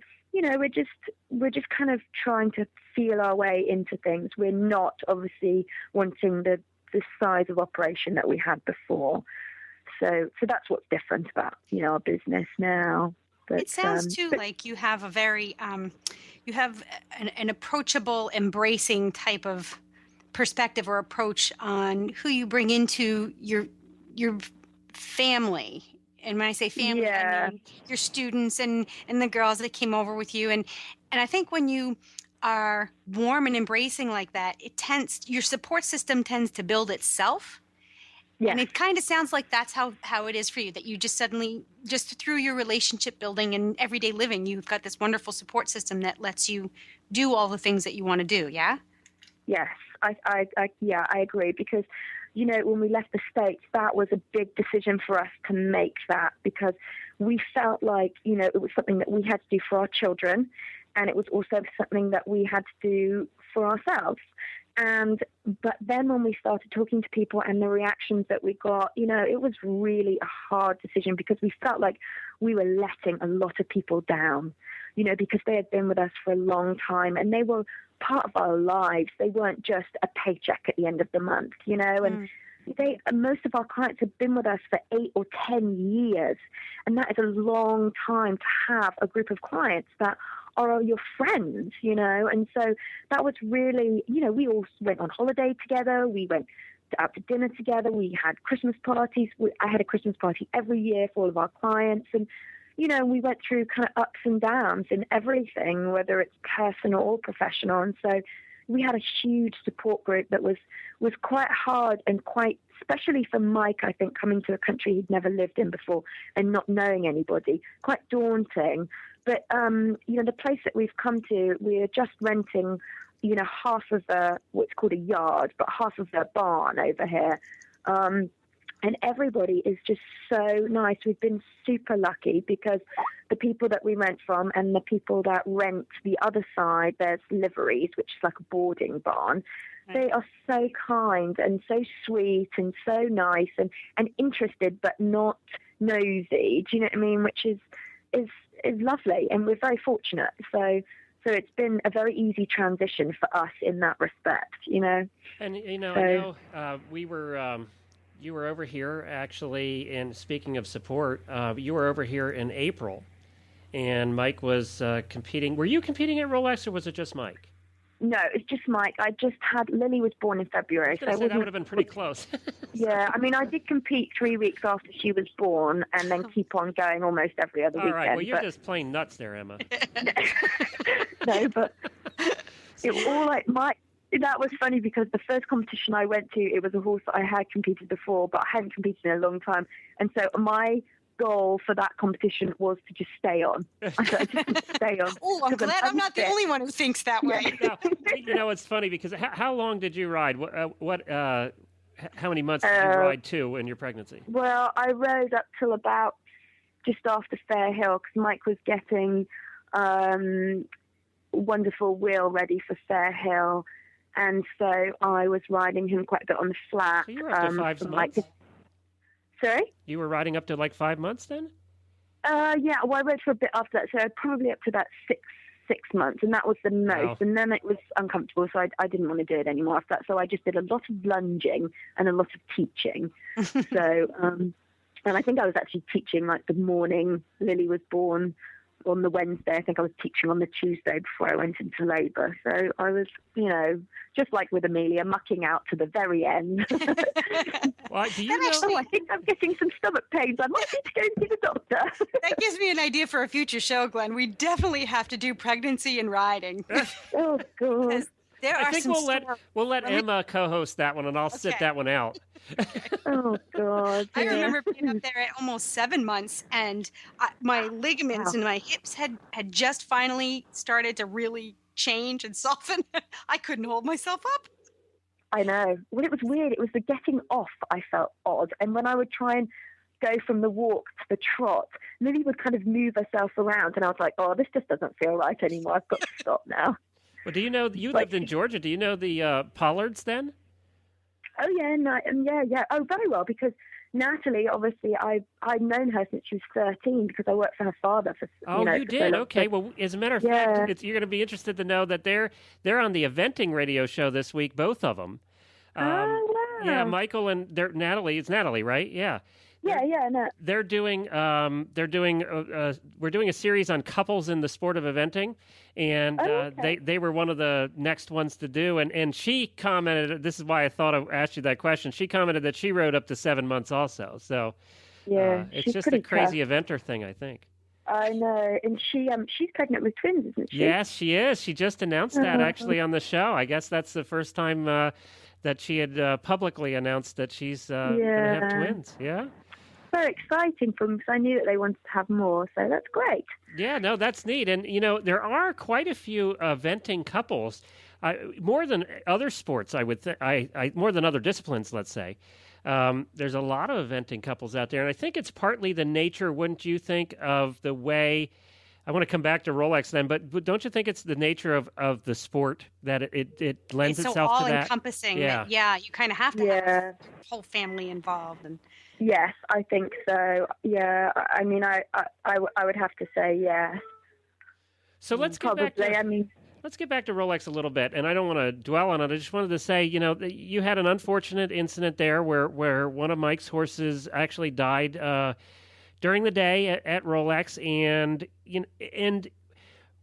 we're just kind of trying to feel our way into things. We're not obviously wanting the size of operation that we had before. So that's what's different about, our business now. But, it sounds too like you have a very, you have an approachable, embracing type of perspective or approach on who you bring into your family. And when I say family, I mean your students and the girls that came over with you. And I think when you are warm and embracing like that, your support system tends to build itself. Yeah. And it kind of sounds like that's how it is for you, that you just suddenly, just through your relationship building and everyday living, you've got this wonderful support system that lets you do all the things that you want to do. Yeah? Yes, I agree, because, when we left the States, that was a big decision for us to make, that, because we felt like, it was something that we had to do for our children, and it was also something that we had to do for ourselves. But then when we started talking to people and the reactions that we got, it was really a hard decision, because we felt like we were letting a lot of people down, because they had been with us for a long time and they were part of our lives. They weren't just a paycheck at the end of the month, and most of our clients have been with us for 8 or 10 years. And that is a long time to have a group of clients that are your friends, and so that was really, we all went on holiday together. We went out to dinner together. We had Christmas parties. I had a Christmas party every year for all of our clients. And, we went through kind of ups and downs in everything, whether it's personal or professional. And so we had a huge support group that was quite hard, and quite, especially for Mike, I think, coming to a country he'd never lived in before and not knowing anybody, quite daunting. But, the place that we've come to, we're just renting, half of what's called a yard, but half of the barn over here. And everybody is just so nice. We've been super lucky because the people that we rent from and the people that rent the other side, there's liveries, which is like a boarding barn. They are so kind and so sweet and so nice and interested but not nosy. Do you know what I mean? Which is lovely, and we're very fortunate. So it's been a very easy transition for us in that respect, you know. And I know we were. You were over here actually, and speaking of support, you were over here in April, and Mike was competing. Were you competing at Rolex, or was it just Mike? No, it's just Mike. Lily was born in February. So that would have been pretty close. Yeah, I mean, I did compete 3 weeks after she was born and then keep on going almost every other weekend. All right, well, you're just plain nuts there, Emma. No, but that was funny because the first competition I went to, it was a horse that I had competed before, but I hadn't competed in a long time. And so my goal for that competition was to just stay on. I said, I just stay on. Oh, I'm glad I'm not the only one who thinks that way. Now, it's funny because how long did you ride? How many months did you ride to in your pregnancy? Well, I rode up till about just after Fair Hill because Mike was getting Wonderful Wheel ready for Fair Hill. And so I was riding him quite a bit on the flat. So you were up to 5 months? Sorry? You were riding up to like 5 months then? Yeah, well, I rode for a bit after that, so probably up to about six months, and that was the most. Wow. And then it was uncomfortable, so I didn't want to do it anymore after that. So I just did a lot of lunging and a lot of teaching. So, and I think I was actually teaching like the morning Lily was born on the Wednesday. I think I was teaching on the Tuesday before I went into labour. So I was, just like with Amelia, mucking out to the very end. Well, do you I think I'm getting some stomach pains. I might need to go and see the doctor. That gives me an idea for a future show, Glenn. We definitely have to do pregnancy and riding. Oh, God. I think we'll let Emma co-host that one, and I'll sit that one out. Oh, God. I remember being up there at almost 7 months, and my ligaments and my hips had just finally started to really change and soften. I couldn't hold myself up. I know. Well, it was weird. It was the getting off I felt odd. And when I would try and go from the walk to the trot, Lily would kind of move herself around, and I was like, oh, this just doesn't feel right anymore. I've got to stop now. Well, do you know, you lived in Georgia. Do you know the Pollards then? Oh, yeah. No, yeah. Oh, very well, because Natalie, obviously, I'd known her since she was 13 because I worked for her father. You did? Okay. Well, as a matter of fact, you're going to be interested to know that they're on the eventing radio show this week, both of them. Wow. Yeah, Michael and Natalie. It's Natalie, right? Yeah. Yeah, no. We're doing a series on couples in the sport of eventing, and they were one of the next ones to do. And she commented, this is why I thought I asked you that question. She commented that she rode up to 7 months also. So it's just a crazy eventer thing, I think. I know, and she's pregnant with twins, isn't she? Yes, she is. She just announced that actually on the show. I guess that's the first time that she had publicly announced that she's going to have twins. Yeah. Very exciting for them because I knew that they wanted to have more, so that's great. Yeah, no, that's neat. And, there are quite a few eventing couples, more than other sports, I would think, more than other disciplines, let's say. There's a lot of eventing couples out there, and I think it's partly the nature, wouldn't you think, of the way, I want to come back to Rolex then, but don't you think it's the nature of the sport that it lends itself to that? It's so all-encompassing. Yeah, you kind of have to have the whole family involved. And yes, I think so. Yeah, I mean, I would have to say yes. So let's get back to let's get back to Rolex a little bit, and I don't want to dwell on it. I just wanted to say, you had an unfortunate incident there where one of Mike's horses actually died during the day at Rolex, and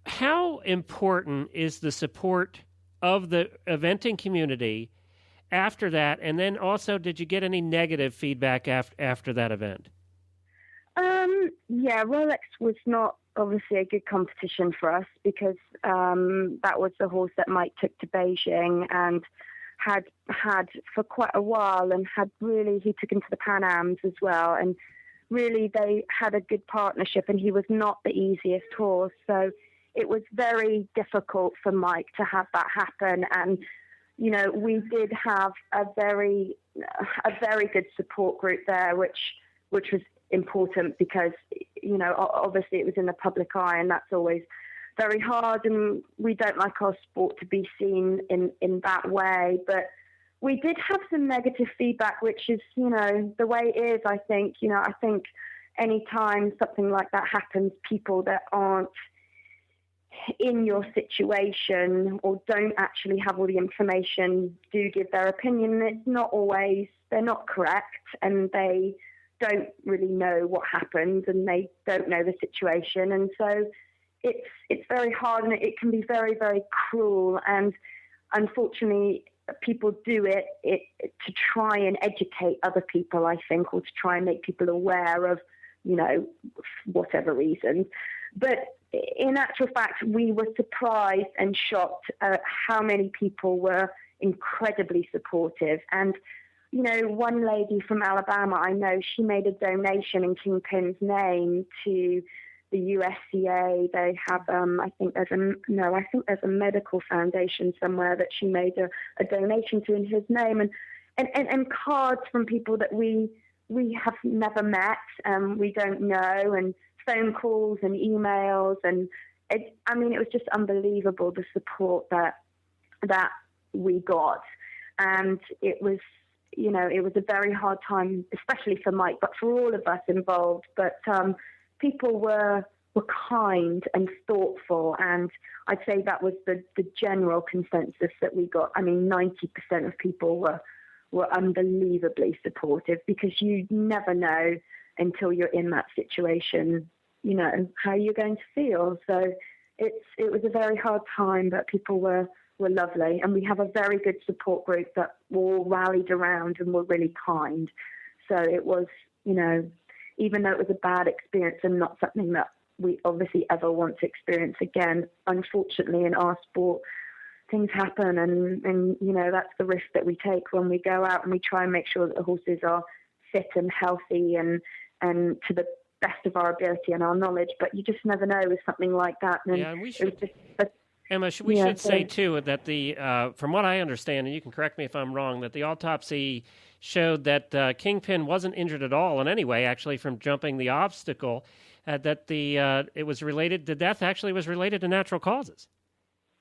how important is the support of the eventing community after that? And then also, did you get any negative feedback after that event? Yeah, Rolex was not obviously a good competition for us because that was the horse that Mike took to Beijing and had for quite a while, and he took him to the Pan Ams as well, and really they had a good partnership, and he was not the easiest horse, so it was very difficult for Mike to have that happen. And we did have a very good support group there, which was important because, obviously it was in the public eye, and that's always very hard, and we don't like our sport to be seen in that way. But we did have some negative feedback, which is, the way it is, I think. I think anytime something like that happens, people that aren't in your situation or don't actually have all the information do give their opinion. It's not always, they're not correct, and they don't really know what happened, and they don't know the situation. And so it's very hard, and it can be very, very cruel. And unfortunately, people do it to try and educate other people, I think, or to try and make people aware of, whatever reason. But in actual fact, we were surprised and shocked at how many people were incredibly supportive. And, one lady from Alabama, I know, she made a donation in Kingpin's name to the USCA. They have, I think there's a medical foundation somewhere that she made a donation to in his name, and cards from people that we have never met, we don't know, and phone calls and emails, and it was just unbelievable, the support that we got. And it was a very hard time, especially for Mike, but for all of us involved. But people were kind and thoughtful, and I'd say that was the general consensus that we got. 90% of people were unbelievably supportive, because you never know until you're in that situation, how you're going to feel. So it was a very hard time, but people were lovely, and we have a very good support group that all rallied around and were really kind. So it was, even though it was a bad experience and not something that we obviously ever want to experience again, unfortunately in our sport, things happen, and that's the risk that we take when we go out, and we try and make sure that the horses are fit and healthy and to the best of our ability and our knowledge. But you just never know with something like that. And we should. Emma, we should say, too, that from what I understand, and you can correct me if I'm wrong, that the autopsy showed that Kingpin wasn't injured at all in any way, actually, from jumping the obstacle, that the death actually was related to natural causes.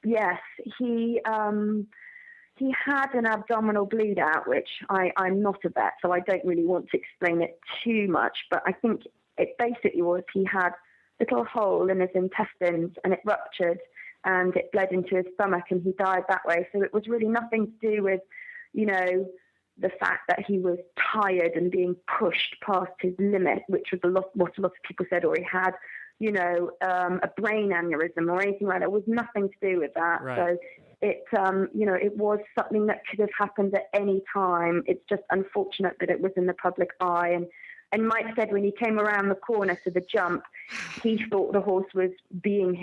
Yes, he had an abdominal bleed out, which I'm not a vet, so I don't really want to explain it too much, but I think it basically was he had a little hole in his intestines, and it ruptured, and it bled into his stomach, and he died that way. So it was really nothing to do with, the fact that he was tired and being pushed past his limit, which was what a lot of people said, or he had, a brain aneurysm or anything like that. It was nothing to do with that. Right. So it, it was something that could have happened at any time. It's just unfortunate that it was in the public eye. And Mike said when he came around the corner to the jump, he thought the horse was being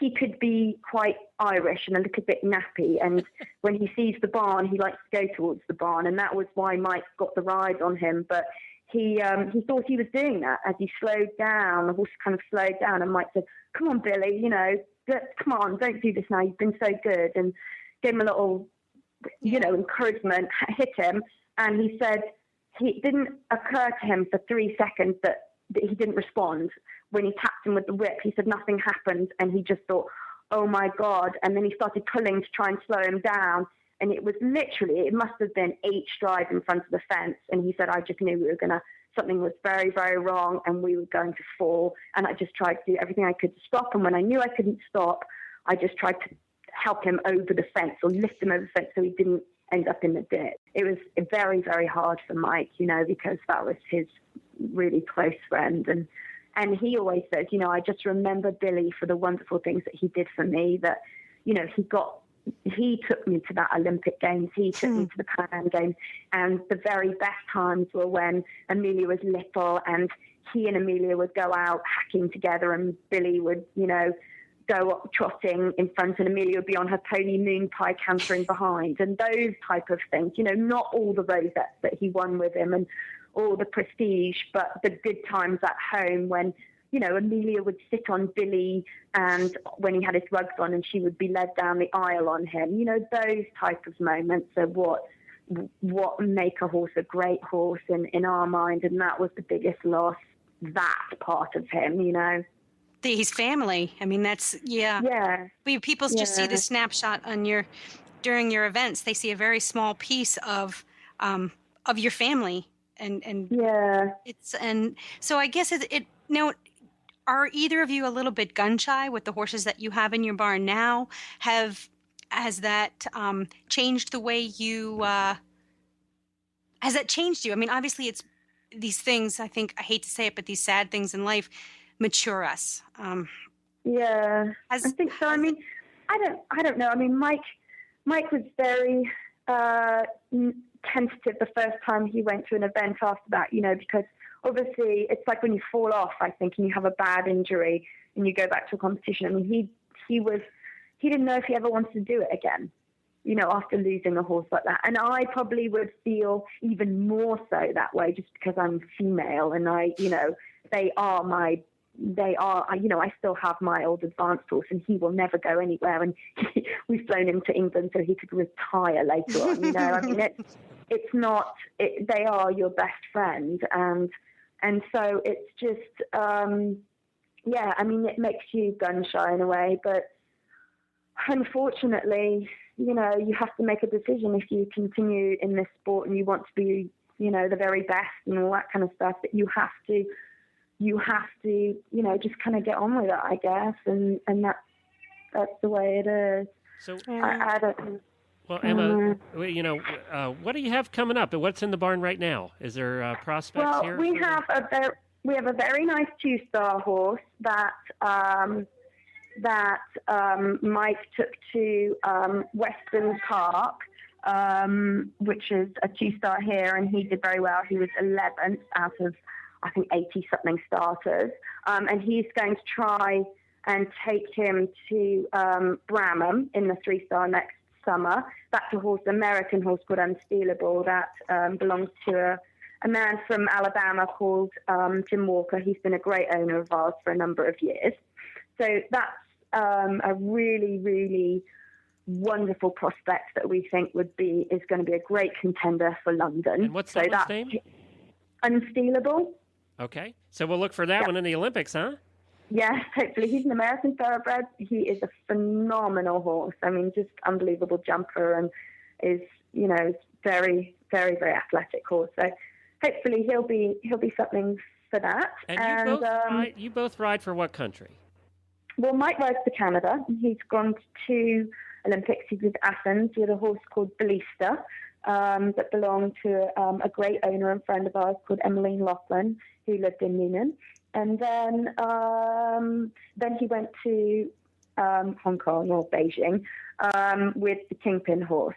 he could be quite Irish and a little bit nappy. And when he sees the barn, he likes to go towards the barn. And that was why Mike got the ride on him. But he thought he was doing that. As he slowed down, the horse kind of slowed down. And Mike said, "Come on, Billy, come on, don't do this now. You've been so good." And gave him a little, encouragement, hit him. And he said it didn't occur to him for 3 seconds that he didn't respond. When he tapped him with the whip, he said nothing happened, and he just thought, oh my God. And then he started pulling to try and slow him down. And it was literally, it must have been 8 strides in front of the fence. And he said, I just knew something was very, very wrong, and we were going to fall. And I just tried to do everything I could to stop. And when I knew I couldn't stop, I just tried to help him over the fence or lift him over the fence so he didn't end up in the ditch. It was very, very hard for Mike, because that was his really close friend. And he always says, I just remember Billy for the wonderful things that he did for me, that, he took me to that Olympic Games, he took me to the Pan Am Games, and the very best times were when Amelia was little, and he and Amelia would go out hacking together, and Billy would, go up trotting in front, and Amelia would be on her pony Moon Pie cantering behind, and those type of things, not all the rosettes that he won with him and all the prestige, but the good times at home when Amelia would sit on Billy, and when he had his rugs on, and she would be led down the aisle on him. Those type of moments are what make a horse a great horse in our mind, and that was the biggest loss. That part of him, His family. I mean, that's Yeah. People just see the snapshot during your events. They see a very small piece of your family, and so I guess it now. Are either of you a little bit gun shy with the horses that you have in your barn now? Has that changed the way you? Has that changed you? I mean, obviously, it's these things. I hate to say it, but these sad things in life mature us. I think so. I mean, I don't know. I mean, Mike was very tentative the first time he went to an event after that, because obviously it's like when you fall off, I think, and you have a bad injury and you go back to a competition. I mean, he didn't know if he ever wanted to do it again, after losing a horse like that. And I probably would feel even more so that way just because I'm female and I still have my old advanced horse and he will never go anywhere. And we've flown him to England so he could retire later on, I mean, they are your best friend. And so it's just, I mean, it makes you gun shy in a way, but unfortunately, you have to make a decision if you continue in this sport and you want to be, the very best and all that kind of stuff, that you have to, just kind of get on with it, I guess. And that's the way it is. So I don't. Well, Emma, what do you have coming up? What's in the barn right now? Is there prospects here? Well, we have a very nice 2-star horse that Mike took to Weston Park, which is a 2-star here, and he did very well. He was 11th out of, I think, 80-something starters. And he's going to try and take him to Bramham in the 3-star next summer. That's American horse called Unstealable that belongs to a man from Alabama called Jim Walker. He's been a great owner of ours for a number of years. So that's a really, really wonderful prospect that we think is going to be a great contender for London. And what's that name? Unstealable. Okay. So we'll look for that one in the Olympics, huh? Yes, hopefully. He's an American thoroughbred. He is a phenomenal horse. I mean, just unbelievable jumper and is, very, very, very athletic horse. So hopefully he'll be something for that. And you both ride for what country? Well, Mike rides for Canada. He's gone to Olympics. He's with Athens with a horse called Ballista that belonged to a great owner and friend of ours called Emmeline Laughlin, who lived in Newnan. And then he went to Hong Kong or Beijing with the Kingpin horse.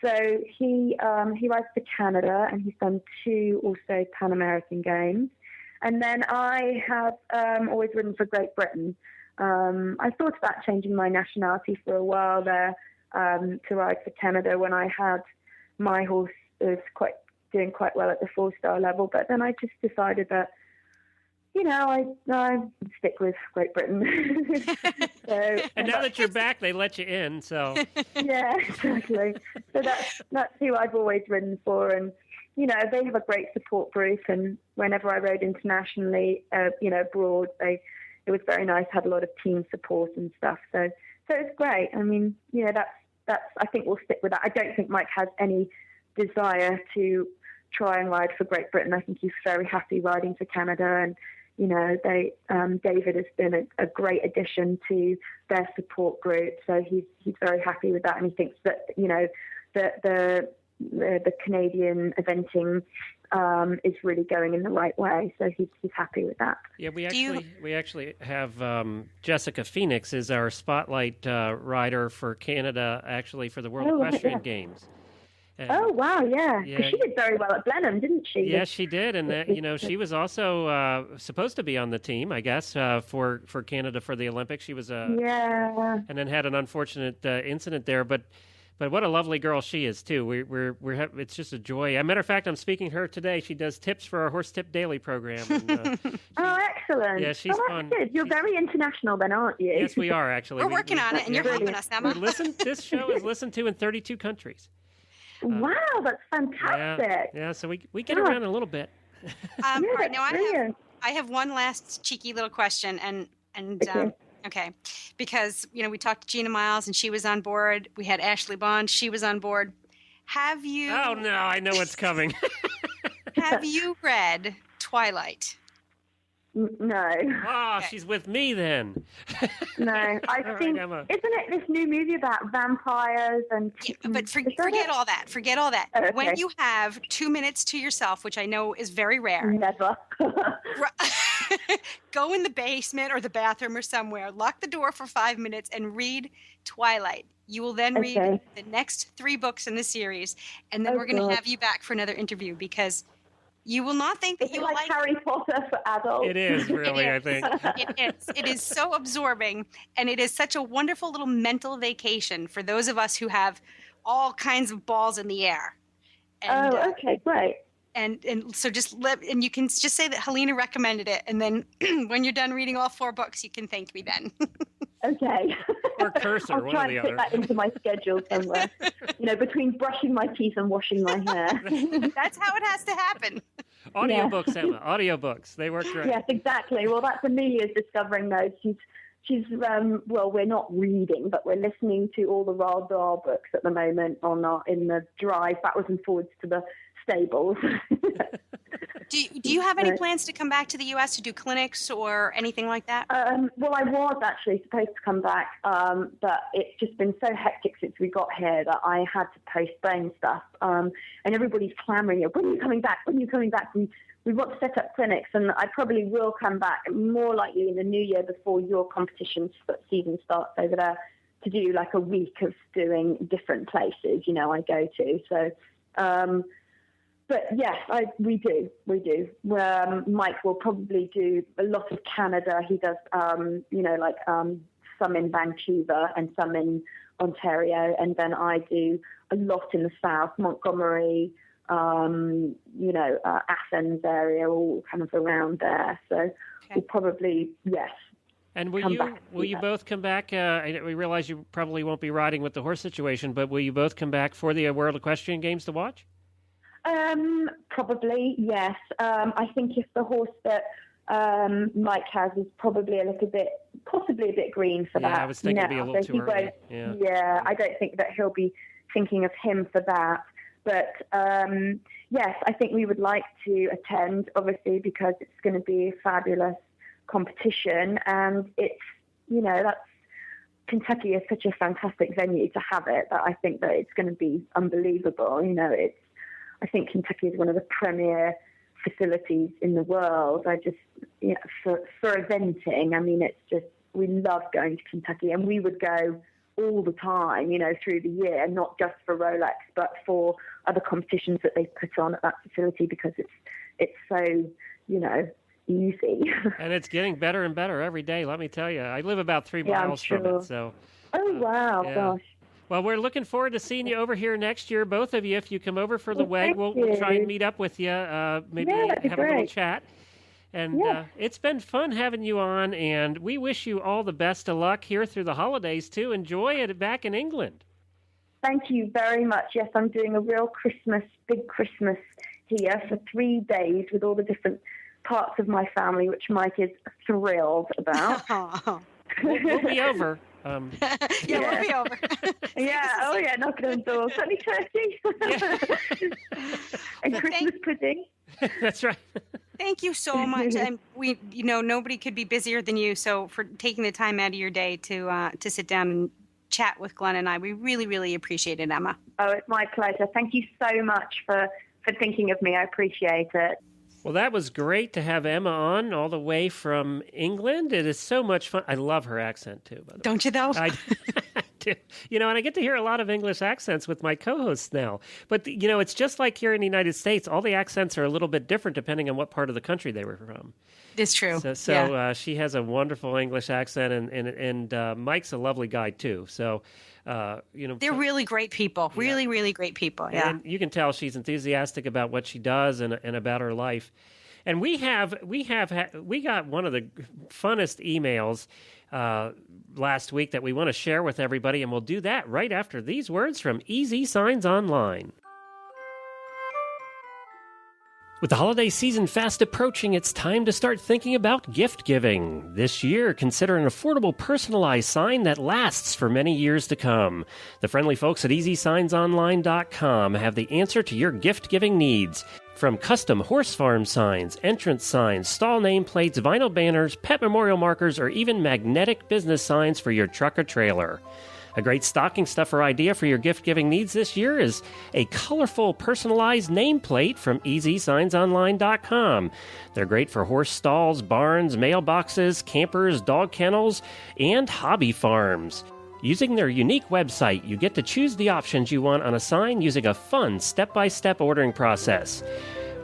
So he rides for Canada, and he's done 2 also Pan American Games. And then I have always ridden for Great Britain. I thought about changing my nationality for a while there to ride for Canada when I had my horse was doing quite well at the 4-star level. But then I just decided that, I stick with Great Britain. And now that you're back, they let you in. So yeah, exactly. So that's who I've always ridden for, and they have a great support group. And whenever I rode internationally, abroad, it was very nice. Had a lot of team support and stuff. So it's great. I mean, that's. I think we'll stick with that. I don't think Mike has any desire to try and ride for Great Britain. I think he's very happy riding for Canada, and David has been a great addition to their support group. So he's very happy with that, and he thinks that the Canadian eventing is really going in the right way. So he's happy with that. Yeah, we actually have Jessica Phoenix is our spotlight rider for Canada, actually for the World Equestrian Games. Oh, wow, yeah. She did very well at Blenheim, didn't she? Yes, she did. And, she was also supposed to be on the team, I guess, for Canada for the Olympics. She was and then had an unfortunate incident there. But But what a lovely girl she is too. It's just a joy. As a matter of fact, I'm speaking to her today. She does tips for our Horse Tip Daily program. And, oh, excellent! Yeah, she's that's fun. Good. You're very international, then, aren't you? Yes, we are actually. We're working on it, and you're helping us, Emma. This show is listened to in 32 countries. Wow, that's fantastic! Yeah. So we get around a little bit. All right, now I have one last cheeky little question, okay, because we talked to Gina Miles and she was on board. We had Ashley Bond; she was on board. Have you? Oh no, I know what's coming. Have you read Twilight? No. Oh, she's with me then. No, I think isn't it this new movie about vampires and? Yeah, but forget all that. Forget all that. Okay. When you have 2 minutes to yourself, which I know is very rare, Never. go in the basement or the bathroom or somewhere, lock the door for 5 minutes, and read Twilight. You will then read the next 3 books in the series, and then we're going to have you back for another interview because you will not think that you will like Harry Potter for adults. It is really, I think. It is. It is so absorbing, and it is such a wonderful little mental vacation for those of us who have all kinds of balls in the air. And, okay, great. And so and you can just say that Helena recommended it, and then when you're done reading all 4 books, you can thank me then. Okay. Or Cursor, I'll one try or the and other. fit that into my schedule somewhere. Between brushing my teeth and washing my hair. That's how it has to happen. Audiobooks, Emma. Audiobooks. They work great. Yes, exactly. Well, that's Amelia's discovering those. She's we're not reading, but we're listening to all the Roald Dahl books at the moment in the drive backwards and forwards to the stables. Do you have any plans to come back to the U.S. to do clinics or anything like that? Well, I was actually supposed to come back, but it's just been so hectic since we got here that I had to postpone stuff. And everybody's clamoring, when are you coming back? When are you coming back? We want to set up clinics, and I probably will come back more likely in the new year before your competition season starts over there to do like a week of doing different places, I go to. So, but yes, we do. Mike will probably do a lot of Canada. He does, some in Vancouver and some in Ontario. And then I do a lot in the South, Montgomery, Athens area, all kind of around there. So we'll probably, yes. And will you both come back? We realize you probably won't be riding with the horse situation, but will you both come back for the World Equestrian Games to watch? Probably, yes. I think if the horse that Mike has is possibly a bit green for that. I was thinking it'd be a little too early. Yeah, I don't think that he'll be thinking of him for that. But yes, I think we would like to attend, obviously, because it's going to be a fabulous competition, and it's Kentucky is such a fantastic venue to have it that I think that it's going to be unbelievable. I think Kentucky is one of the premier facilities in the world. For eventing, it's just, we love going to Kentucky, and we would go all the time, through the year, not just for Rolex, but for other competitions that they put on at that facility, because it's so, easy. And it's getting better and better every day, let me tell you. I live about 3 miles from it, so. Oh, wow, gosh. Well, we're looking forward to seeing you over here next year, both of you. If you come over for the WEG, we'll try and meet up with you, maybe have a little chat. And it's been fun having you on, and we wish you all the best of luck here through the holidays, too. Enjoy it back in England. Thank you very much. Yes, I'm doing a real big Christmas here for 3 days with all the different parts of my family, which Mike is thrilled about. We'll be over. We'll be over. Knocking on doors. Only turkey. And Christmas pudding. That's right. Thank you so much. And nobody could be busier than you. So for taking the time out of your day to sit down and chat with Glenn and I, we really, really appreciate it, Emma. Oh, it's my pleasure. Thank you so much for thinking of me. I appreciate it. Well, that was great to have Emma on all the way from England. It is so much fun. I love her accent, too. By the way. Don't you, though? too. And I get to hear a lot of English accents with my co-hosts now. But, it's just like here in the United States. All the accents are a little bit different depending on what part of the country they were from. It's true. So she has a wonderful English accent, and Mike's a lovely guy, too. So, they're really great people. Really, really great people. Yeah. And you can tell she's enthusiastic about what she does and about her life. And we got one of the funnest emails last week that we want to share with everybody, and we'll do that right after these words from Easy Signs Online. With the holiday season fast approaching, it's time to start thinking about gift giving. This year, consider an affordable personalized sign that lasts for many years to come. The friendly folks at EasySignsOnline.com have the answer to your gift giving needs. From custom horse farm signs, entrance signs, stall nameplates, vinyl banners, pet memorial markers, or even magnetic business signs for your truck or trailer. A great stocking stuffer idea for your gift-giving needs this year is a colorful, personalized nameplate from EasySignsOnline.com. They're great for horse stalls, barns, mailboxes, campers, dog kennels, and hobby farms. Using their unique website, you get to choose the options you want on a sign using a fun step-by-step ordering process.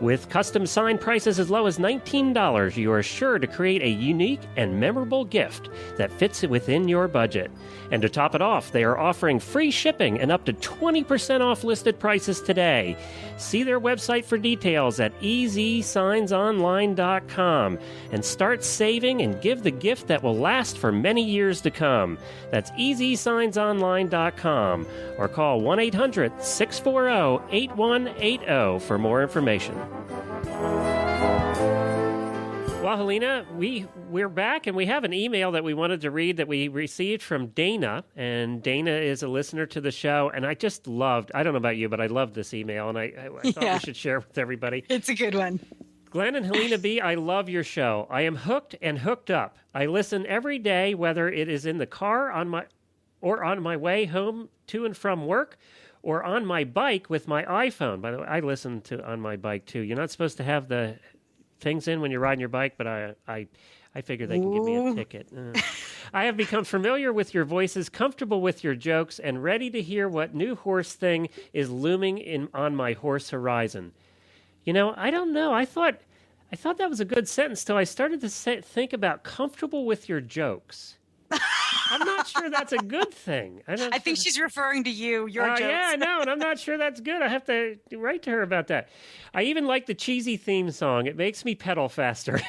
With custom sign prices as low as $19, you are sure to create a unique and memorable gift that fits within your budget. And to top it off, they are offering free shipping and up to 20% off listed prices today. See their website for details at EasySignsOnline.com and start saving and give the gift that will last for many years to come. That's EasySignsOnline.com or call 1-800-640-8180 for more information. Well, Helena, we're back, and we have an email that we wanted to read that we received from Dana, and Dana is a listener to the show, and I just loved, I don't know about you, but I loved this email, and I thought we should share it with everybody. It's a good one. Glenn and Helena B., I love your show. I am hooked and hooked up. I listen every day, whether it is in the car on my way home to and from work, or on my bike with my iPhone. By the way, I listen to on my bike too. You're not supposed to have the things in when you're riding your bike, but I figure they can give me a ticket. I have become familiar with your voices, comfortable with your jokes, and ready to hear what new horse thing is looming on my horse horizon. I don't know. I thought that was a good sentence till I started to think about comfortable with your jokes. I'm not sure that's a good thing. I think she's referring to you, your jokes. Yeah, I know, and I'm not sure that's good. I have to write to her about that. I even like the cheesy theme song. It makes me pedal faster.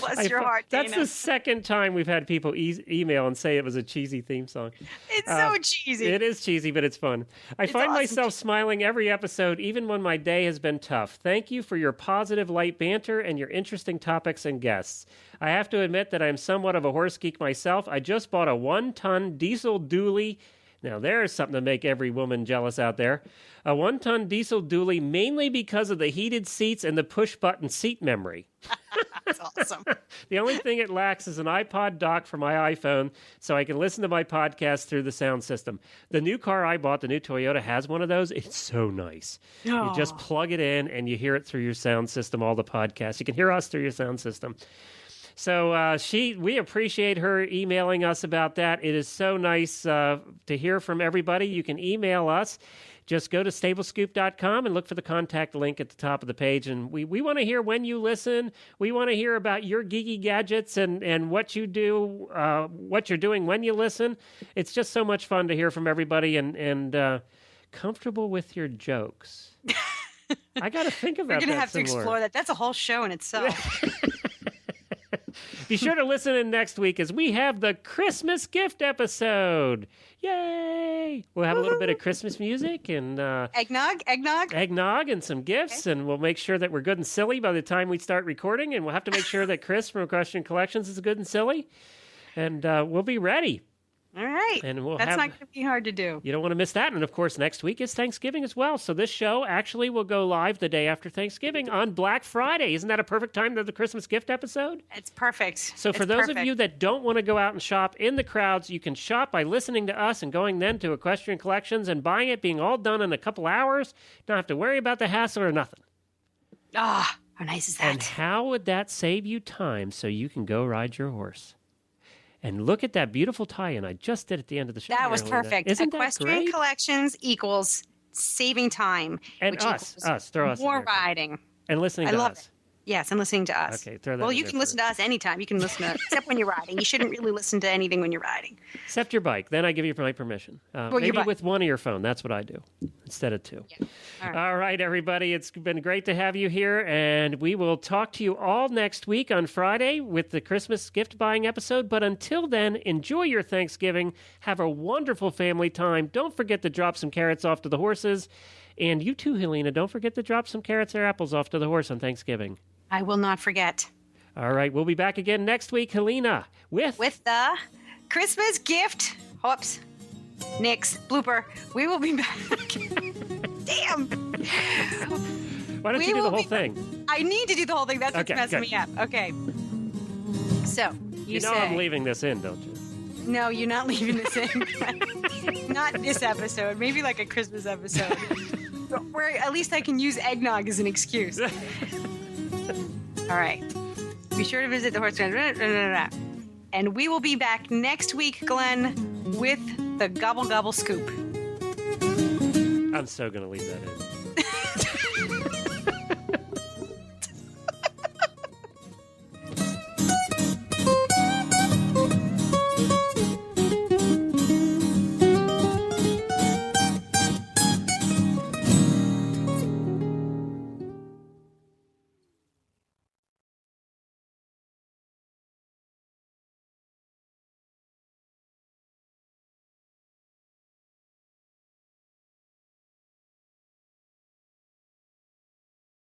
Bless your heart, Dana. That's the second time we've had people email and say it was a cheesy theme song. It's so cheesy. It is cheesy, but it's fun. I find myself smiling every episode, even when my day has been tough. Thank you for your positive, light banter and your interesting topics and guests. I have to admit that I'm somewhat of a horse geek myself. I just bought a 1-ton diesel dually. Now, there's something to make every woman jealous out there. A 1-ton diesel dually mainly because of the heated seats and the push-button seat memory. That's awesome. The only thing it lacks is an iPod dock for my iPhone so I can listen to my podcast through the sound system. The new car I bought, the new Toyota, has one of those. It's so nice. You just plug it in and you hear it through your sound system, all the podcasts. You can hear us through your sound system. So we appreciate her emailing us about that. It is so nice to hear from everybody. You can email us. Just go to stablescoop.com and look for the contact link at the top of the page. And we want to hear when you listen. We want to hear about your geeky gadgets and what you do, what you're doing when you listen. It's just so much fun to hear from everybody and comfortable with your jokes. I got to think about that. We're going to have to more. explore that. That's a whole show in itself. Be sure to listen in next week as we have the Christmas gift episode. Yay! We'll have a little bit of Christmas music and eggnog and some gifts, and we'll make sure that we're good and silly by the time we start recording, and we'll have to make sure that Chris from Equestrian Collections is good and silly, and we'll be ready. All right. And that's not going to be hard to do. You don't want to miss that. And, of course, next week is Thanksgiving as well. So this show actually will go live the day after Thanksgiving on Black Friday. Isn't that a perfect time to the Christmas gift episode? It's perfect. So for those of you that don't want to go out and shop in the crowds, you can shop by listening to us and going then to Equestrian Collections and buying it, being all done in a couple hours. Don't have to worry about the hassle or nothing. Ah, how nice is that? And how would that save you time so you can go ride your horse? And look at that beautiful tie-in I just did at the end of the show. That was Helena. perfect. Isn't that Equestrian great? Collections equals saving time. And which us, equals throw us in more there, too. riding. And listening I to love us. it. Yes, and listening to us. Okay, throw that Well, in you there can listen to us anytime. You can listen to except when you're riding. You shouldn't really listen to anything when you're riding. Except your bike. Then I give you my permission. your Maybe bike. with one earphone. That's what I do instead of two. Yeah. All right. All right, everybody. It's been great to have you here. And we will talk to you all next week on Friday with the Christmas gift buying episode. But until then, enjoy your Thanksgiving. Have a wonderful family time. Don't forget to drop some carrots off to the horses. And you too, Helena. Don't forget to drop some carrots or apples off to the horse on Thanksgiving. I will not forget. All right. We'll be back again next week, Helena, with The Christmas gift. Whoops. Nix. Blooper. We will be back. Damn. Why don't we you do the will whole be- thing? I need to do the whole thing. That's what's Okay, messing good. me up. Okay. So, You know say. I'm leaving this in, don't you? No, you're not leaving this in. Not this episode. Maybe like a Christmas episode. Where at least I can use eggnog as an excuse. All right. Be sure to visit the horse. And we will be back next week, Glenn, with the Gobble Gobble Scoop. I'm so going to leave that in.